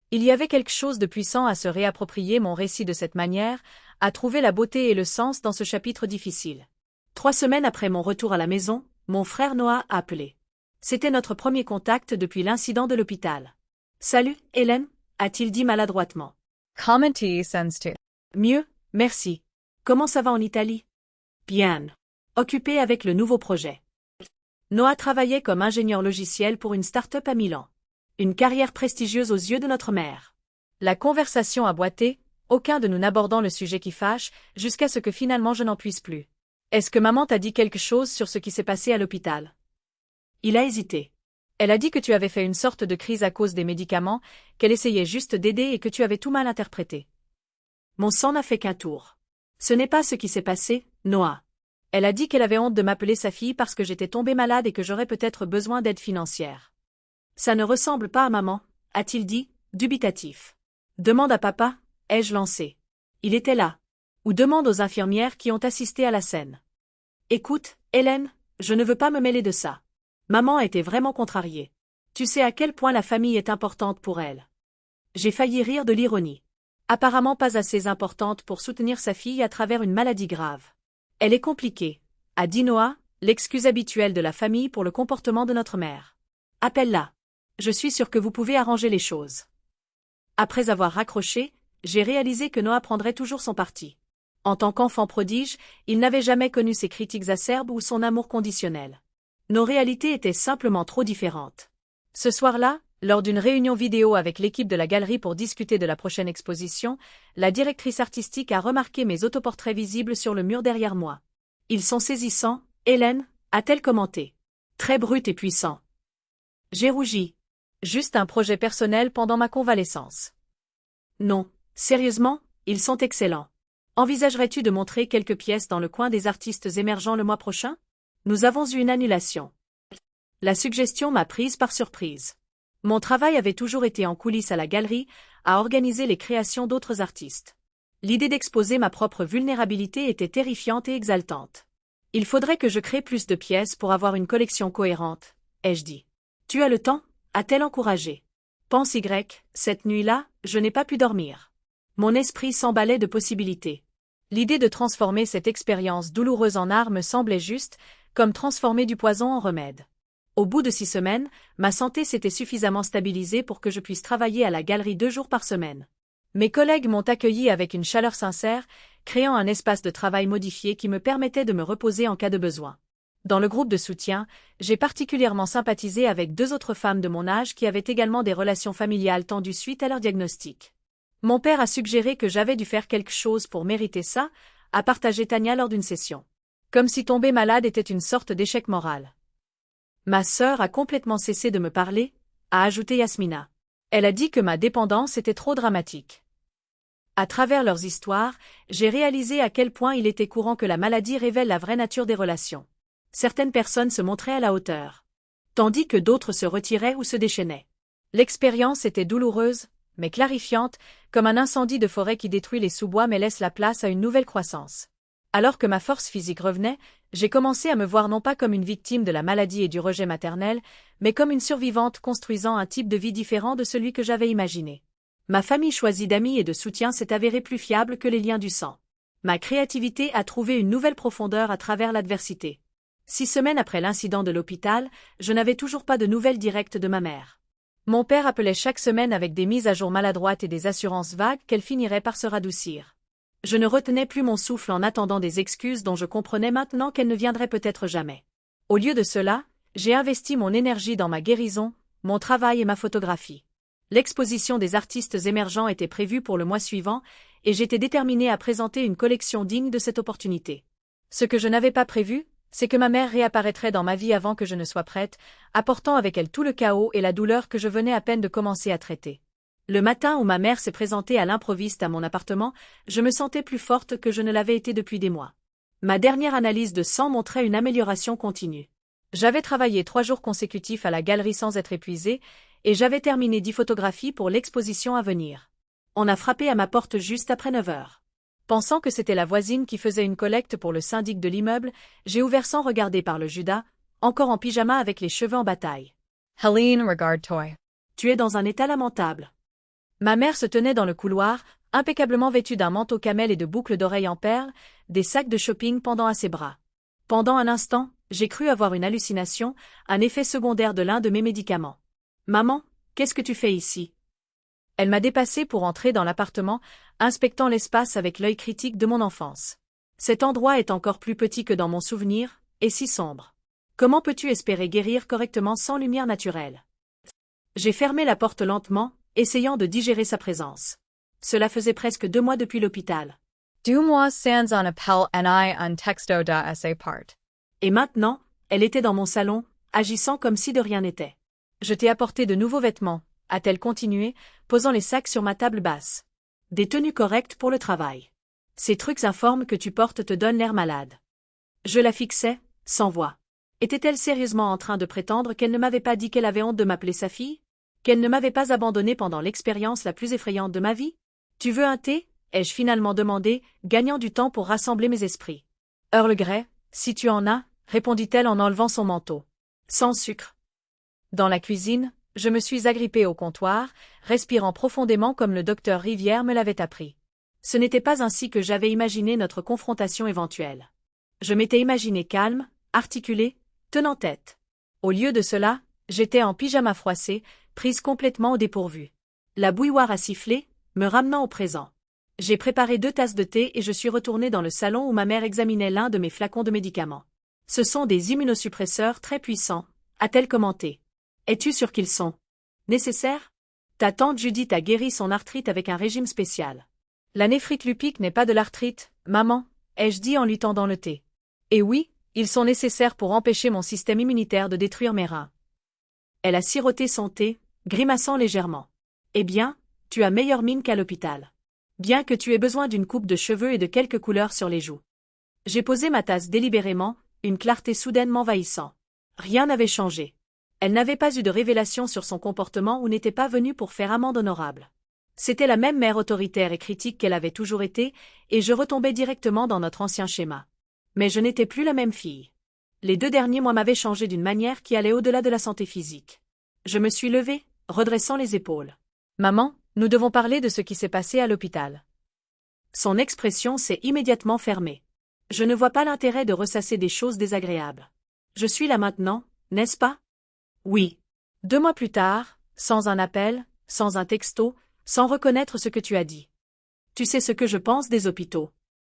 Speaker 1: Il y avait quelque chose de puissant à se réapproprier mon récit de cette manière, à trouver la beauté et le sens dans ce chapitre difficile. 3 semaines après mon retour à la maison, mon frère Noah a appelé. C'était notre premier contact depuis l'incident de l'hôpital. « Salut, Hélène » a-t-il dit maladroitement.
Speaker 2: Comment te sens-tu?
Speaker 1: Mieux, merci. Comment ça va en Italie? Bien. Occupé avec le nouveau projet. Noah travaillait comme ingénieur logiciel pour une start-up à Milan. Une carrière prestigieuse aux yeux de notre mère. La conversation a boité, aucun de nous n'abordant le sujet qui fâche, jusqu'à ce que finalement je n'en puisse plus. Est-ce que maman t'a dit quelque chose sur ce qui s'est passé à l'hôpital? Il a hésité. Elle a dit que tu avais fait une sorte de crise à cause des médicaments, qu'elle essayait juste d'aider et que tu avais tout mal interprété. Mon sang n'a fait qu'un tour. Ce n'est pas ce qui s'est passé, Noah. Elle a dit qu'elle avait honte de m'appeler sa fille parce que j'étais tombée malade et que j'aurais peut-être besoin d'aide financière. Ça ne ressemble pas à maman, a-t-il dit, dubitatif. Demande à papa, ai-je lancé. Il était là. Ou demande aux infirmières qui ont assisté à la scène. Écoute, Hélène, je ne veux pas me mêler de ça. Maman était vraiment contrariée. Tu sais à quel point la famille est importante pour elle. J'ai failli rire de l'ironie. Apparemment pas assez importante pour soutenir sa fille à travers une maladie grave. Elle est compliquée, a dit Noah, l'excuse habituelle de la famille pour le comportement de notre mère. Appelle-la. Je suis sûre que vous pouvez arranger les choses. Après avoir raccroché, j'ai réalisé que Noah prendrait toujours son parti. En tant qu'enfant prodige, il n'avait jamais connu ses critiques acerbes ou son amour conditionnel. Nos réalités étaient simplement trop différentes. Ce soir-là, lors d'une réunion vidéo avec l'équipe de la galerie pour discuter de la prochaine exposition, la directrice artistique a remarqué mes autoportraits visibles sur le mur derrière moi. Ils sont saisissants, Hélène, a-t-elle commenté. Très brut et puissant. J'ai rougi. Juste un projet personnel pendant ma convalescence. Non, sérieusement, ils sont excellents. Envisagerais-tu de montrer quelques pièces dans le coin des artistes émergents le mois prochain? Nous avons eu une annulation. La suggestion m'a prise par surprise. Mon travail avait toujours été en coulisses à la galerie, à organiser les créations d'autres artistes. L'idée d'exposer ma propre vulnérabilité était terrifiante et exaltante. Il faudrait que je crée plus de pièces pour avoir une collection cohérente, ai-je dit. Tu as le temps? A-t-elle encouragé. Pense Y, cette nuit-là, je n'ai pas pu dormir. Mon esprit s'emballait de possibilités. L'idée de transformer cette expérience douloureuse en art me semblait juste, comme transformer du poison en remède. Au bout de 6 semaines, ma santé s'était suffisamment stabilisée pour que je puisse travailler à la galerie 2 jours par semaine. Mes collègues m'ont accueilli avec une chaleur sincère, créant un espace de travail modifié qui me permettait de me reposer en cas de besoin. Dans le groupe de soutien, j'ai particulièrement sympathisé avec 2 autres femmes de mon âge qui avaient également des relations familiales tendues suite à leur diagnostic. Mon père a suggéré que j'avais dû faire quelque chose pour mériter ça, a partagé Tania lors d'une session. Comme si tomber malade était une sorte d'échec moral. Ma sœur a complètement cessé de me parler, a ajouté Yasmina. Elle a dit que ma dépendance était trop dramatique. À travers leurs histoires, j'ai réalisé à quel point il était courant que la maladie révèle la vraie nature des relations. Certaines personnes se montraient à la hauteur, tandis que d'autres se retiraient ou se déchaînaient. L'expérience était douloureuse, mais clarifiante, comme un incendie de forêt qui détruit les sous-bois mais laisse la place à une nouvelle croissance. Alors que ma force physique revenait, j'ai commencé à me voir non pas comme une victime de la maladie et du rejet maternel, mais comme une survivante construisant un type de vie différent de celui que j'avais imaginé. Ma famille choisie d'amis et de soutien s'est avérée plus fiable que les liens du sang. Ma créativité a trouvé une nouvelle profondeur à travers l'adversité. 6 semaines après l'incident de l'hôpital, je n'avais toujours pas de nouvelles directes de ma mère. Mon père appelait chaque semaine avec des mises à jour maladroites et des assurances vagues qu'elle finirait par se radoucir. Je ne retenais plus mon souffle en attendant des excuses dont je comprenais maintenant qu'elles ne viendraient peut-être jamais. Au lieu de cela, j'ai investi mon énergie dans ma guérison, mon travail et ma photographie. L'exposition des artistes émergents était prévue pour le mois suivant, et j'étais déterminée à présenter une collection digne de cette opportunité. Ce que je n'avais pas prévu, c'est que ma mère réapparaîtrait dans ma vie avant que je ne sois prête, apportant avec elle tout le chaos et la douleur que je venais à peine de commencer à traiter. Le matin où ma mère s'est présentée à l'improviste à mon appartement, je me sentais plus forte que je ne l'avais été depuis des mois. Ma dernière analyse de sang montrait une amélioration continue. J'avais travaillé 3 jours consécutifs à la galerie sans être épuisée, et j'avais terminé 10 photographies pour l'exposition à venir. On a frappé à ma porte juste après 9 heures. Pensant que c'était la voisine qui faisait une collecte pour le syndic de l'immeuble, j'ai ouvert sans regarder par le Judas, encore en pyjama avec les cheveux en bataille.
Speaker 2: Helene regard toy.
Speaker 1: Tu es dans un état lamentable. Ma mère se tenait dans le couloir, impeccablement vêtue d'un manteau camel et de boucles d'oreilles en perles, des sacs de shopping pendant à ses bras. Pendant un instant, j'ai cru avoir une hallucination, un effet secondaire de l'un de mes médicaments. Maman, qu'est-ce que tu fais ici? Elle m'a dépassée pour entrer dans l'appartement, inspectant l'espace avec l'œil critique de mon enfance. Cet endroit est encore plus petit que dans mon souvenir, et si sombre. Comment peux-tu espérer guérir correctement sans lumière naturelle? J'ai fermé la porte lentement, essayant de digérer sa présence. Cela faisait presque 2 mois depuis l'hôpital.
Speaker 2: 2 mois sans un appel ni un texto de sa part.
Speaker 1: Et maintenant, elle était dans mon salon, agissant comme si de rien n'était. Je t'ai apporté de nouveaux vêtements, a-t-elle continué, posant les sacs sur ma table basse. Des tenues correctes pour le travail. Ces trucs informes que tu portes te donnent l'air malade. Je la fixais, sans voix. Était-elle sérieusement en train de prétendre qu'elle ne m'avait pas dit qu'elle avait honte de m'appeler sa fille? Qu'elle ne m'avait pas abandonnée pendant l'expérience la plus effrayante de ma vie? Tu veux un thé? Ai-je finalement demandé, gagnant du temps pour rassembler mes esprits. Earl Grey, si tu en as, répondit-elle en enlevant son manteau. Sans sucre. Dans la cuisine, je me suis agrippée au comptoir, respirant profondément comme le docteur Rivière me l'avait appris. Ce n'était pas ainsi que j'avais imaginé notre confrontation éventuelle. Je m'étais imaginé calme, articulé, tenant tête. Au lieu de cela, j'étais en pyjama froissé, prise complètement au dépourvu. La bouilloire a sifflé, me ramenant au présent. J'ai préparé 2 tasses de thé et je suis retournée dans le salon où ma mère examinait l'un de mes flacons de médicaments. Ce sont des immunosuppresseurs très puissants, a-t-elle commenté. Es-tu sûre qu'ils sont nécessaires? Ta tante Judith a guéri son arthrite avec un régime spécial. La néphrite lupique n'est pas de l'arthrite, maman, ai-je dit en lui tendant le thé. Et oui, ils sont nécessaires pour empêcher mon système immunitaire de détruire mes reins. Elle a siroté son thé, grimaçant légèrement. Eh bien, tu as meilleure mine qu'à l'hôpital. Bien que tu aies besoin d'une coupe de cheveux et de quelques couleurs sur les joues. J'ai posé ma tasse délibérément, une clarté soudaine m'envahissant. Rien n'avait changé. Elle n'avait pas eu de révélation sur son comportement ou n'était pas venue pour faire amende honorable. C'était la même mère autoritaire et critique qu'elle avait toujours été, et je retombais directement dans notre ancien schéma. Mais je n'étais plus la même fille. Les 2 derniers mois m'avaient changé d'une manière qui allait au-delà de la santé physique. Je me suis levée, redressant les épaules. Maman, nous devons parler de ce qui s'est passé à l'hôpital. Son expression s'est immédiatement fermée. Je ne vois pas l'intérêt de ressasser des choses désagréables. Je suis là maintenant, n'est-ce pas? Oui. 2 mois plus tard, sans un appel, sans un texto, sans reconnaître ce que tu as dit. Tu sais ce que je pense des hôpitaux.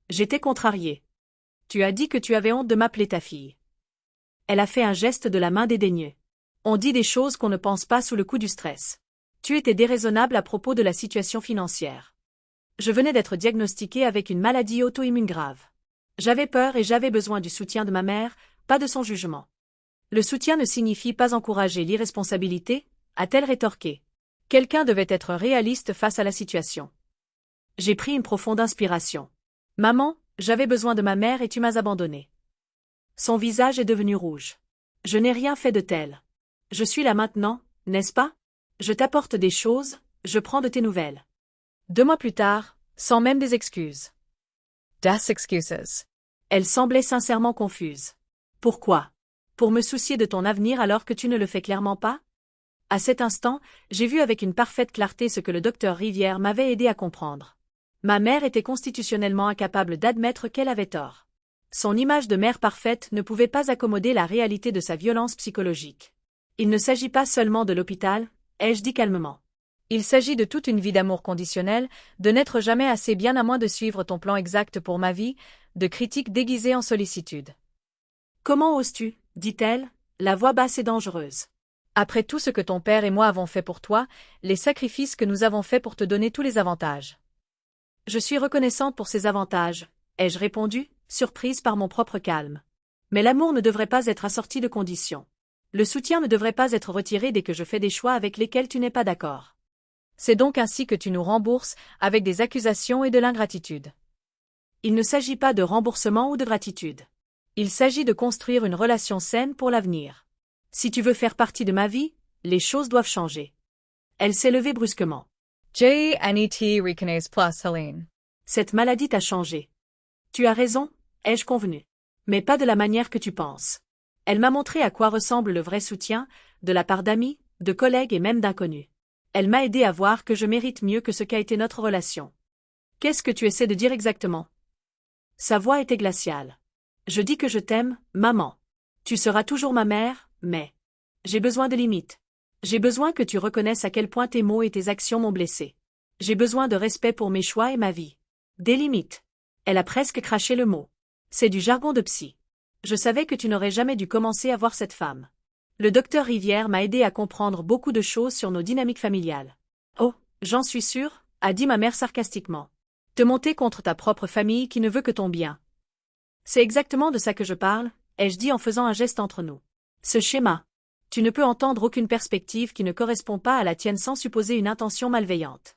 Speaker 1: J'étais contrariée. Tu as dit que tu avais honte de m'appeler ta fille. Elle a fait un geste de la main dédaigneux. On dit des choses qu'on ne pense pas sous le coup du stress. Tu étais déraisonnable à propos de la situation financière. Je venais d'être diagnostiquée avec une maladie auto-immune grave. J'avais peur et j'avais besoin du soutien de ma mère, pas de son jugement. Le soutien ne signifie pas encourager l'irresponsabilité, a-t-elle rétorqué. Quelqu'un devait être réaliste face à la situation. J'ai pris une profonde inspiration. Maman, j'avais besoin de ma mère et tu m'as abandonnée. Son visage est devenu rouge. Je n'ai rien fait de tel. Je suis là maintenant, n'est-ce pas? Je t'apporte des choses, je prends de tes nouvelles. 2 mois plus tard, sans même des excuses.
Speaker 2: Das Excuses.
Speaker 1: Elle semblait sincèrement confuse. Pourquoi? Pour me soucier de ton avenir alors que tu ne le fais clairement pas? À cet instant, j'ai vu avec une parfaite clarté ce que le docteur Rivière m'avait aidé à comprendre. Ma mère était constitutionnellement incapable d'admettre qu'elle avait tort. Son image de mère parfaite ne pouvait pas accommoder la réalité de sa violence psychologique. Il ne s'agit pas seulement de l'hôpital, ai-je dit calmement.
Speaker 2: Il s'agit de toute une vie d'amour conditionnel, de n'être jamais assez bien à moins de suivre ton plan exact pour ma vie, de critiques déguisées en sollicitude.
Speaker 1: Comment oses-tu, dit-elle, la voix basse et dangereuse.
Speaker 2: Après tout ce que ton père et moi avons fait pour toi, les sacrifices que nous avons faits pour te donner tous les avantages.
Speaker 1: Je suis reconnaissante pour ces avantages, ai-je répondu, surprise par mon propre calme. Mais l'amour ne devrait pas être assorti de conditions. Le soutien ne devrait pas être retiré dès que je fais des choix avec lesquels tu n'es pas d'accord.
Speaker 2: C'est donc ainsi que tu nous rembourses, avec des accusations et de l'ingratitude.
Speaker 1: Il ne s'agit pas de remboursement ou de gratitude. Il s'agit de construire une relation saine pour l'avenir. Si tu veux faire partie de ma vie, les choses doivent changer. Elle s'est levée brusquement.
Speaker 2: J-N-E-T Reconnaise plus Helene.
Speaker 1: Cette maladie t'a changé. Tu as raison, ai-je convenu. Mais pas de la manière que tu penses. Elle m'a montré à quoi ressemble le vrai soutien, de la part d'amis, de collègues et même d'inconnus. Elle m'a aidé à voir que je mérite mieux que ce qu'a été notre relation. Qu'est-ce que tu essaies de dire exactement? Sa voix était glaciale. Je dis que je t'aime, maman. Tu seras toujours ma mère, mais j'ai besoin de limites. J'ai besoin que tu reconnaisses à quel point tes mots et tes actions m'ont blessé. J'ai besoin de respect pour mes choix et ma vie. Des limites. Elle a presque craché le mot. C'est du jargon de psy. Je savais que tu n'aurais jamais dû commencer à voir cette femme. Le docteur Rivière m'a aidé à comprendre beaucoup de choses sur nos dynamiques familiales. Oh, j'en suis sûre, a dit ma mère sarcastiquement. Te monter contre ta propre famille qui ne veut que ton bien. C'est exactement de ça que je parle, ai-je dit en faisant un geste entre nous. Ce schéma. Tu ne peux entendre aucune perspective qui ne correspond pas à la tienne sans supposer une intention malveillante.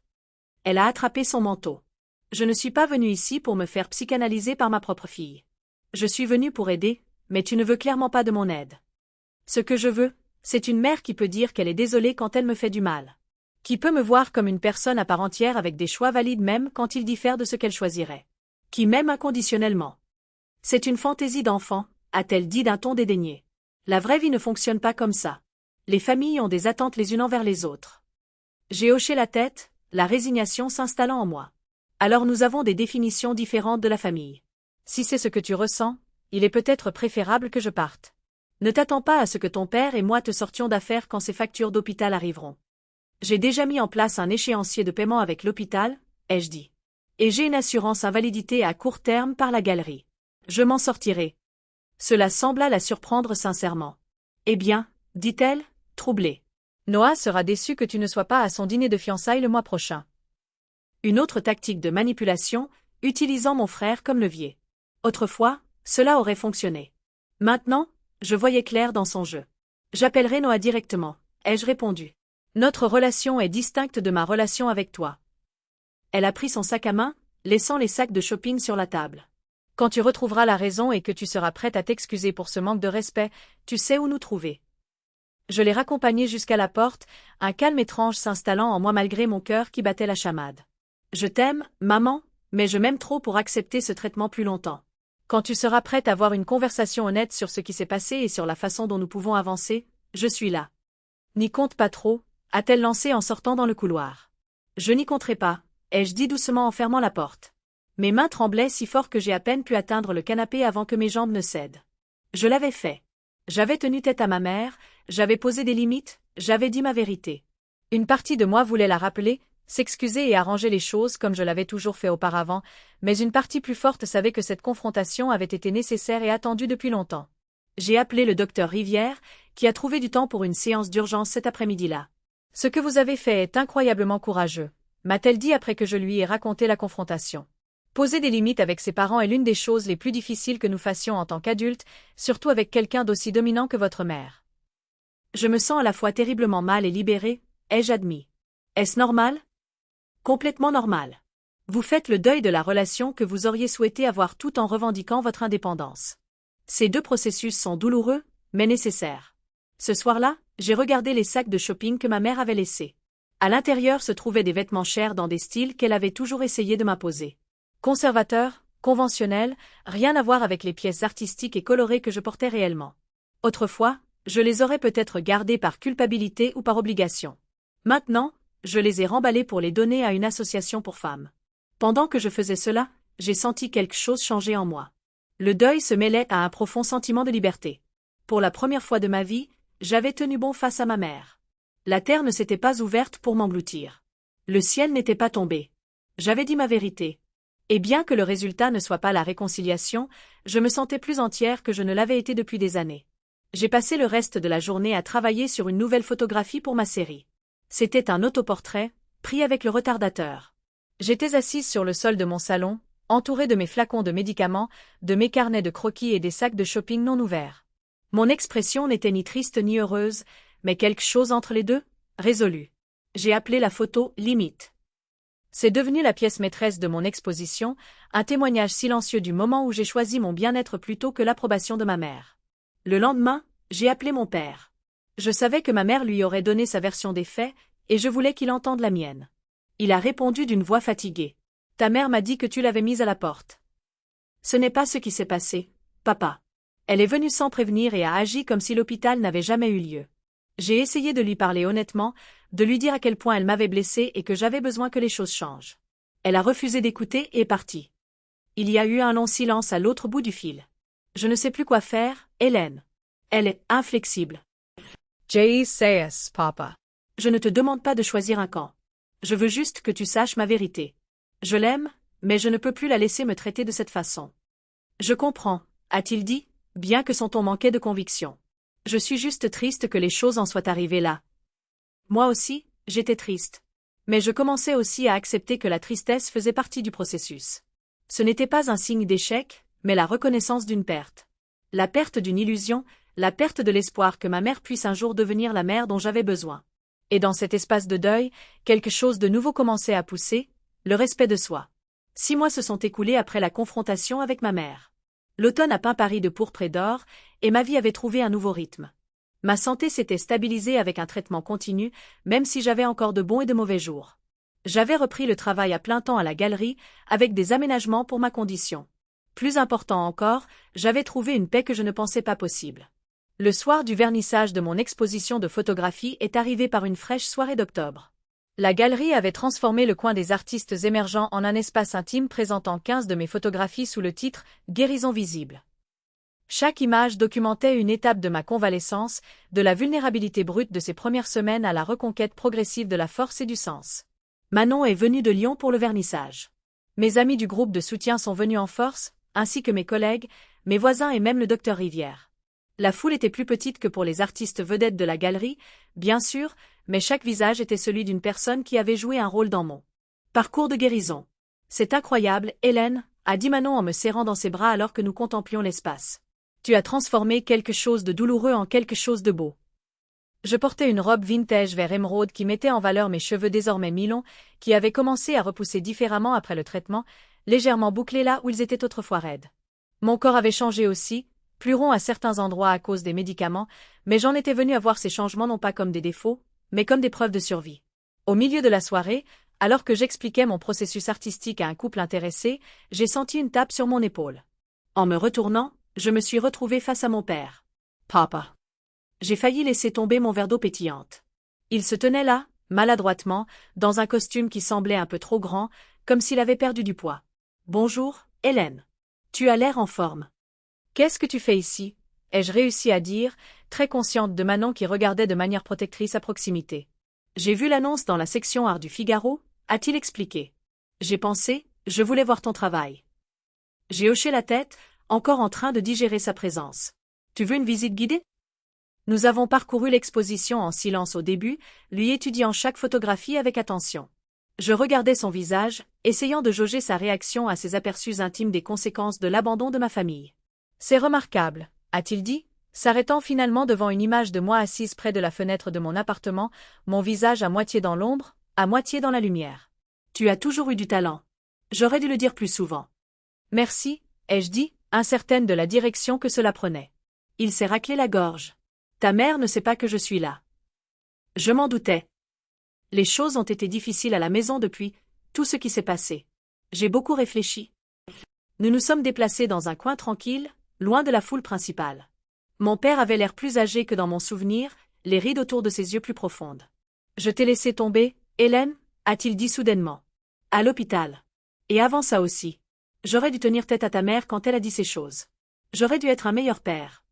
Speaker 1: Elle a attrapé son manteau. Je ne suis pas venue ici pour me faire psychanalyser par ma propre fille. Je suis venue pour aider, mais tu ne veux clairement pas de mon aide. Ce que je veux, c'est une mère qui peut dire qu'elle est désolée quand elle me fait du mal. Qui peut me voir comme une personne à part entière avec des choix valides même quand ils diffèrent de ce qu'elle choisirait. Qui m'aime inconditionnellement. C'est une fantaisie d'enfant, a-t-elle dit d'un ton dédaigné. La vraie vie ne fonctionne pas comme ça. Les familles ont des attentes les unes envers les autres. J'ai hoché la tête, la résignation s'installant en moi. Alors nous avons des définitions différentes de la famille.
Speaker 2: Si c'est ce que tu ressens, il est peut-être préférable que je parte.
Speaker 1: Ne t'attends pas à ce que ton père et moi te sortions d'affaires quand ces factures d'hôpital arriveront. J'ai déjà mis en place un échéancier de paiement avec l'hôpital, ai-je dit. Et j'ai une assurance invalidité à court terme par la galerie. Je m'en sortirai. Cela sembla la surprendre sincèrement. Eh bien, dit-elle, troublée.
Speaker 2: Noah sera déçu que tu ne sois pas à son dîner de fiançailles le mois prochain.
Speaker 1: Une autre tactique de manipulation, utilisant mon frère comme levier. Autrefois, cela aurait fonctionné. Maintenant, je voyais clair dans son jeu. J'appellerai Noah directement, ai-je répondu. Notre relation est distincte de ma relation avec toi. Elle a pris son sac à main, laissant les sacs de shopping sur la table.
Speaker 2: Quand tu retrouveras la raison et que tu seras prête à t'excuser pour ce manque de respect, tu sais où nous trouver. Je l'ai raccompagnée jusqu'à la porte, un calme étrange s'installant en moi malgré mon cœur qui battait la chamade. Je t'aime, maman, mais je m'aime trop pour accepter ce traitement plus longtemps. Quand tu seras prête à avoir une conversation honnête sur ce qui s'est passé et sur la façon dont nous pouvons avancer, je suis là. N'y compte pas trop, a-t-elle lancé en sortant dans le couloir. Je n'y compterai pas, ai-je dit doucement en fermant la porte. Mes mains tremblaient si fort que j'ai à peine pu atteindre le canapé avant que mes jambes ne cèdent. Je l'avais fait. J'avais tenu tête à ma mère, j'avais posé des limites, j'avais dit ma vérité. Une partie de moi voulait la rappeler, s'excuser et arranger les choses comme je l'avais toujours fait auparavant, mais une partie plus forte savait que cette confrontation avait été nécessaire et attendue depuis longtemps.
Speaker 1: J'ai appelé le docteur Rivière, qui a trouvé du temps pour une séance d'urgence cet après-midi-là. Ce que vous avez fait est incroyablement courageux, m'a-t-elle dit après que je lui ai raconté la confrontation. Poser des limites avec ses parents est l'une des choses les plus difficiles que nous fassions en tant qu'adultes, surtout avec quelqu'un d'aussi dominant que votre mère. Je me sens à la fois terriblement mal et libérée, ai-je admis. Est-ce normal? Complètement normal. Vous faites le deuil de la relation que vous auriez souhaité avoir tout en revendiquant votre indépendance. Ces deux processus sont douloureux, mais nécessaires. Ce soir-là, j'ai regardé les sacs de shopping que ma mère avait laissés. À l'intérieur se trouvaient des vêtements chers dans des styles qu'elle avait toujours essayé de m'imposer. Conservateurs, conventionnels, rien à voir avec les pièces artistiques et colorées que je portais réellement. Autrefois, je les aurais peut-être gardées par culpabilité ou par obligation. Maintenant, je les ai remballées pour les donner à une association pour femmes. Pendant que je faisais cela, j'ai senti quelque chose changer en moi. Le deuil se mêlait à un profond sentiment de liberté. Pour la première fois de ma vie, j'avais tenu bon face à ma mère. La terre ne s'était pas ouverte pour m'engloutir. Le ciel n'était pas tombé. J'avais dit ma vérité. Et bien que le résultat ne soit pas la réconciliation, je me sentais plus entière que je ne l'avais été depuis des années. J'ai passé le reste de la journée à travailler sur une nouvelle photographie pour ma série. C'était un autoportrait, pris avec le retardateur. J'étais assise sur le sol de mon salon, entourée de mes flacons de médicaments, de mes carnets de croquis et des sacs de shopping non ouverts. Mon expression n'était ni triste ni heureuse, mais quelque chose entre les deux, résolue. J'ai appelé la photo « limite ». C'est devenu la pièce maîtresse de mon exposition, un témoignage silencieux du moment où j'ai choisi mon bien-être plutôt que l'approbation de ma mère. Le lendemain, j'ai appelé mon père. Je savais que ma mère lui aurait donné sa version des faits, et je voulais qu'il entende la mienne. Il a répondu d'une voix fatiguée. « Ta mère m'a dit que tu l'avais mise à la porte. » « Ce n'est pas ce qui s'est passé, papa. Elle est venue sans prévenir et a agi comme si l'hôpital n'avait jamais eu lieu. J'ai essayé de lui parler honnêtement, de lui dire à quel point elle m'avait blessée et que j'avais besoin que les choses changent. Elle a refusé d'écouter et est partie. Il y a eu un long silence à l'autre bout du fil. Je ne sais plus quoi faire, Hélène. Elle est inflexible.
Speaker 2: Jesus, papa.
Speaker 1: Je ne te demande pas de choisir un camp. Je veux juste que tu saches ma vérité. Je l'aime, mais je ne peux plus la laisser me traiter de cette façon. Je comprends, a-t-il dit, bien que son ton manquait de conviction. Je suis juste triste que les choses en soient arrivées là. Moi aussi, j'étais triste. Mais je commençais aussi à accepter que la tristesse faisait partie du processus. Ce n'était pas un signe d'échec, mais la reconnaissance d'une perte. La perte d'une illusion, la perte de l'espoir que ma mère puisse un jour devenir la mère dont j'avais besoin. Et dans cet espace de deuil, quelque chose de nouveau commençait à pousser, le respect de soi. 6 mois se sont écoulés après la confrontation avec ma mère. L'automne a peint Paris de pourpre et d'or, et ma vie avait trouvé un nouveau rythme. Ma santé s'était stabilisée avec un traitement continu, même si j'avais encore de bons et de mauvais jours. J'avais repris le travail à plein temps à la galerie, avec des aménagements pour ma condition. Plus important encore, j'avais trouvé une paix que je ne pensais pas possible. Le soir du vernissage de mon exposition de photographie est arrivé par une fraîche soirée d'octobre. La galerie avait transformé le coin des artistes émergents en un espace intime présentant 15 de mes photographies sous le titre « Guérison visible ». Chaque image documentait une étape de ma convalescence, de la vulnérabilité brute de ces premières semaines à la reconquête progressive de la force et du sens. Manon est venue de Lyon pour le vernissage. Mes amis du groupe de soutien sont venus en force, ainsi que mes collègues, mes voisins et même le docteur Rivière. La foule était plus petite que pour les artistes vedettes de la galerie, bien sûr, mais chaque visage était celui d'une personne qui avait joué un rôle dans mon parcours de guérison. C'est incroyable, Hélène, a dit Manon en me serrant dans ses bras alors que nous contemplions l'espace. Tu as transformé quelque chose de douloureux en quelque chose de beau. Je portais une robe vintage vert émeraude qui mettait en valeur mes cheveux désormais mi-longs, qui avaient commencé à repousser différemment après le traitement, légèrement bouclés là où ils étaient autrefois raides. Mon corps avait changé aussi, plus rond à certains endroits à cause des médicaments, mais j'en étais venue à voir ces changements non pas comme des défauts, mais comme des preuves de survie. Au milieu de la soirée, alors que j'expliquais mon processus artistique à un couple intéressé, j'ai senti une tape sur mon épaule. En me retournant, je me suis retrouvée face à mon père. « Papa. » J'ai failli laisser tomber mon verre d'eau pétillante. Il se tenait là, maladroitement, dans un costume qui semblait un peu trop grand, comme s'il avait perdu du poids. « Bonjour, Hélène. Tu as l'air en forme. »« Qu'est-ce que tu fais ici ?» ai-je réussi à dire, très consciente de Manon qui regardait de manière protectrice à proximité. « J'ai vu l'annonce dans la section art du Figaro, » a-t-il expliqué. J'ai pensé, je voulais voir ton travail. J'ai hoché la tête, encore en train de digérer sa présence. Tu veux une visite guidée? Nous avons parcouru l'exposition en silence au début, lui étudiant chaque photographie avec attention. Je regardais son visage, essayant de jauger sa réaction à ces aperçus intimes des conséquences de l'abandon de ma famille.
Speaker 2: C'est remarquable, a-t-il dit, s'arrêtant finalement devant une image de moi assise près de la fenêtre de mon appartement, mon visage à moitié dans l'ombre, à moitié dans la lumière.
Speaker 1: Tu as toujours eu du talent. J'aurais dû le dire plus souvent.
Speaker 2: Merci, ai-je dit, incertaine de la direction que cela prenait.
Speaker 1: Il s'est raclé la gorge. Ta mère ne sait pas que je suis là. Je m'en doutais. Les choses ont été difficiles à la maison depuis tout ce qui s'est passé. J'ai beaucoup réfléchi. Nous nous sommes déplacés dans un coin tranquille, loin de la foule principale. Mon père avait l'air plus âgé que dans mon souvenir, les rides autour de ses yeux plus profondes.
Speaker 2: Je t'ai laissé tomber, Hélène, a-t-il dit soudainement.
Speaker 1: À l'hôpital. Et avant ça aussi. J'aurais dû tenir tête à ta mère quand elle a dit ces choses. J'aurais dû être un meilleur père.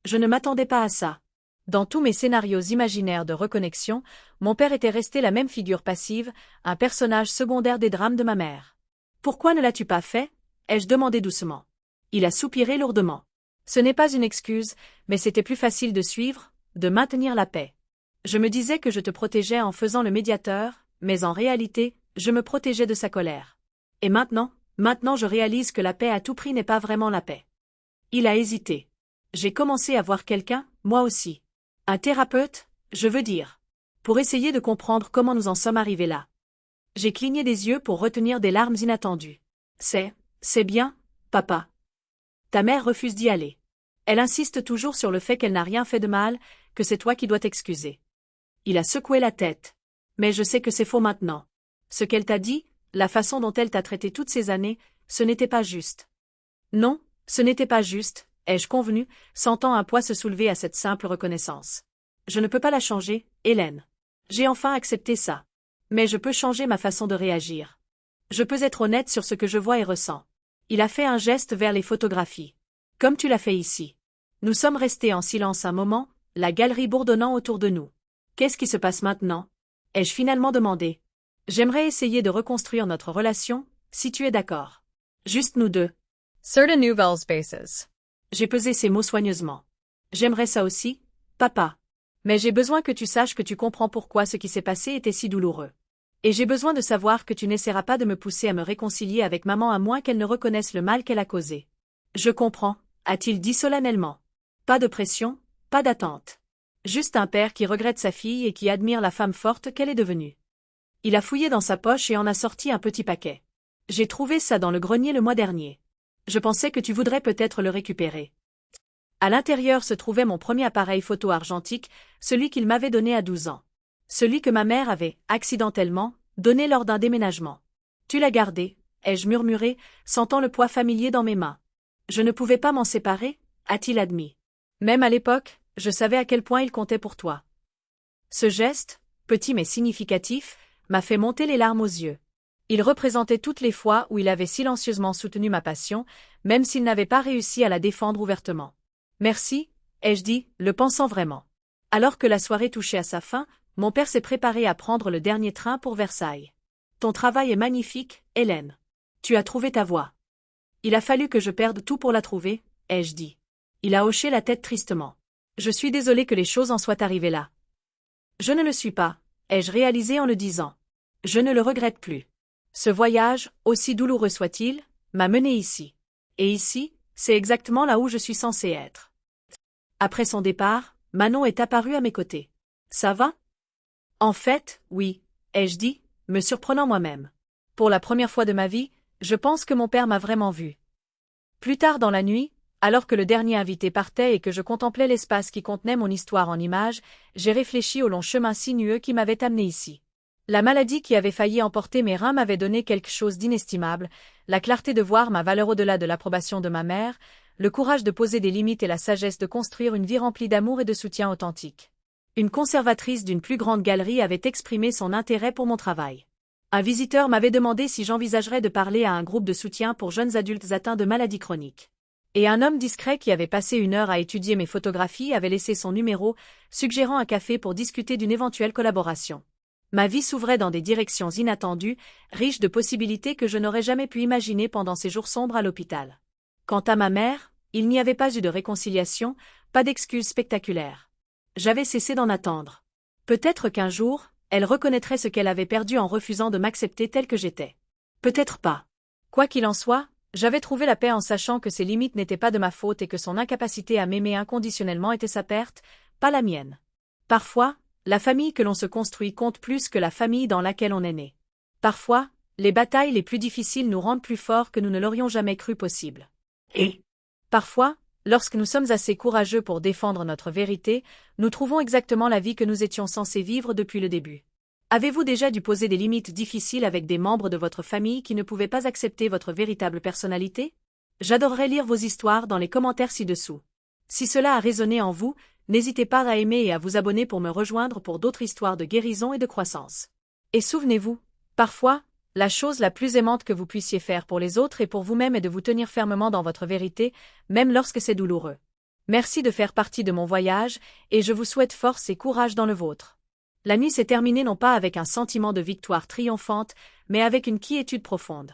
Speaker 1: Je ne m'attendais pas à ça.
Speaker 2: Dans tous mes scénarios imaginaires de reconnexion, mon père était resté la même figure passive, un personnage secondaire des drames de ma mère.
Speaker 1: Pourquoi ne l'as-tu pas fait? Ai-je demandé doucement. Il a soupiré lourdement.
Speaker 2: Ce n'est pas une excuse, mais c'était plus facile de suivre, de maintenir la paix.
Speaker 1: Je me disais que je te protégeais en faisant le médiateur, mais en réalité, je me protégeais de sa colère. Et maintenant je réalise que la paix à tout prix n'est pas vraiment la paix. Il a hésité. J'ai commencé à voir quelqu'un, moi aussi. Un thérapeute, je veux dire. Pour essayer de comprendre comment nous en sommes arrivés là. J'ai cligné des yeux pour retenir des larmes inattendues. C'est bien, papa. Ta mère refuse d'y aller. Elle insiste toujours sur le fait qu'elle n'a rien fait de mal, que c'est toi qui dois t'excuser. Il a secoué la tête. Mais je sais que c'est faux maintenant. Ce qu'elle t'a dit, la façon dont elle t'a traité toutes ces années, ce n'était pas juste. Non, ce n'était pas juste, ai-je convenu, sentant un poids se soulever à cette simple reconnaissance. Je ne peux pas la changer, Hélène. J'ai enfin accepté ça. Mais je peux changer ma façon de réagir. Je peux être honnête sur ce que je vois et ressens. Il a fait un geste vers les photographies. Comme tu l'as fait ici. Nous sommes restés en silence un moment, la galerie bourdonnant autour de nous. Qu'est-ce qui se passe maintenant? Ai-je finalement demandé. J'aimerais essayer de reconstruire notre relation, si tu es d'accord. Juste nous deux.
Speaker 2: Sur de nouvelles bases.
Speaker 1: J'ai pesé ces mots soigneusement. J'aimerais ça aussi, papa. Mais j'ai besoin que tu saches que tu comprends pourquoi ce qui s'est passé était si douloureux. Et j'ai besoin de savoir que tu n'essaieras pas de me pousser à me réconcilier avec maman à moins qu'elle ne reconnaisse le mal qu'elle a causé. Je comprends, a-t-il dit solennellement. Pas de pression, pas d'attente. Juste un père qui regrette sa fille et qui admire la femme forte qu'elle est devenue. Il a fouillé dans sa poche et en a sorti un petit paquet. J'ai trouvé ça dans le grenier le mois dernier. Je pensais que tu voudrais peut-être le récupérer. À l'intérieur se trouvait mon premier appareil photo argentique, celui qu'il m'avait donné à 12 ans. Celui que ma mère avait, accidentellement, donné lors d'un déménagement. Tu l'as gardé, ai-je murmuré, sentant le poids familier dans mes mains. Je ne pouvais pas m'en séparer, a-t-il admis. Même à l'époque, je savais à quel point il comptait pour toi. Ce geste, petit mais significatif, m'a fait monter les larmes aux yeux. Il représentait toutes les fois où il avait silencieusement soutenu ma passion, même s'il n'avait pas réussi à la défendre ouvertement. Merci, ai-je dit, le pensant vraiment. Alors que la soirée touchait à sa fin, mon père s'est préparé à prendre le dernier train pour Versailles. Ton travail est magnifique, Hélène. Tu as trouvé ta voie. Il a fallu que je perde tout pour la trouver, ai-je dit. Il a hoché la tête tristement. Je suis désolé que les choses en soient arrivées là. Je ne le suis pas, ai-je réalisé en le disant. Je ne le regrette plus. Ce voyage, aussi douloureux soit-il, m'a mené ici. Et ici, c'est exactement là où je suis censé être. Après son départ, Manon est apparue à mes côtés. Ça va? En fait, oui, ai-je dit, me surprenant moi-même. Pour la première fois de ma vie, je pense que mon père m'a vraiment vu. Plus tard dans la nuit, alors que le dernier invité partait et que je contemplais l'espace qui contenait mon histoire en images, j'ai réfléchi au long chemin sinueux qui m'avait amené ici. La maladie qui avait failli emporter mes reins m'avait donné quelque chose d'inestimable, la clarté de voir ma valeur au-delà de l'approbation de ma mère, le courage de poser des limites et la sagesse de construire une vie remplie d'amour et de soutien authentique. Une conservatrice d'une plus grande galerie avait exprimé son intérêt pour mon travail. Un visiteur m'avait demandé si j'envisagerais de parler à un groupe de soutien pour jeunes adultes atteints de maladies chroniques. Et un homme discret qui avait passé 1 heure à étudier mes photographies avait laissé son numéro, suggérant un café pour discuter d'une éventuelle collaboration. Ma vie s'ouvrait dans des directions inattendues, riches de possibilités que je n'aurais jamais pu imaginer pendant ces jours sombres à l'hôpital. Quant à ma mère, il n'y avait pas eu de réconciliation, Pas d'excuses spectaculaires. J'avais cessé d'en attendre. Peut-être qu'un jour, elle reconnaîtrait ce qu'elle avait perdu en refusant de m'accepter tel que j'étais. Peut-être pas. Quoi qu'il en soit, j'avais trouvé la paix en sachant que ses limites n'étaient pas de ma faute et que son incapacité à m'aimer inconditionnellement était sa perte, pas la mienne. Parfois, la famille que l'on se construit compte plus que la famille dans laquelle on est né. Parfois, les batailles les plus difficiles nous rendent plus forts que nous ne l'aurions jamais cru possible. Et parfois, lorsque nous sommes assez courageux pour défendre notre vérité, nous trouvons exactement la vie que nous étions censés vivre depuis le début. Avez-vous déjà dû poser des limites difficiles avec des membres de votre famille qui ne pouvaient pas accepter votre véritable personnalité? J'adorerais lire vos histoires dans les commentaires ci-dessous. Si cela a résonné en vous, n'hésitez pas à aimer et à vous abonner pour me rejoindre pour d'autres histoires de guérison et de croissance. Et souvenez-vous, parfois, la chose la plus aimante que vous puissiez faire pour les autres et pour vous-même est de vous tenir fermement dans votre vérité, même lorsque c'est douloureux. Merci de faire partie de mon voyage, et je vous souhaite force et courage dans le vôtre. La nuit s'est terminée non pas avec un sentiment de victoire triomphante, mais avec une quiétude profonde.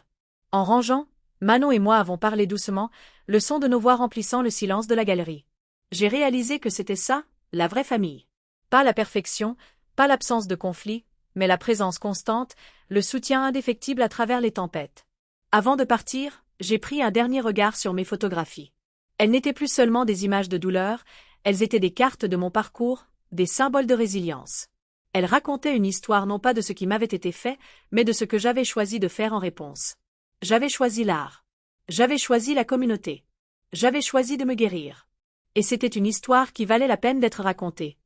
Speaker 1: En rangeant, Manon et moi avons parlé doucement, le son de nos voix remplissant le silence de la galerie. J'ai réalisé que c'était ça, la vraie famille. Pas la perfection, pas l'absence de conflit, mais la présence constante, le soutien indéfectible à travers les tempêtes. Avant de partir, j'ai pris un dernier regard sur mes photographies. Elles n'étaient plus seulement des images de douleur, elles étaient des cartes de mon parcours, des symboles de résilience. Elles racontaient une histoire non pas de ce qui m'avait été fait, mais de ce que j'avais choisi de faire en réponse. J'avais choisi l'art. J'avais choisi la communauté. J'avais choisi de me guérir. Et c'était une histoire qui valait la peine d'être racontée.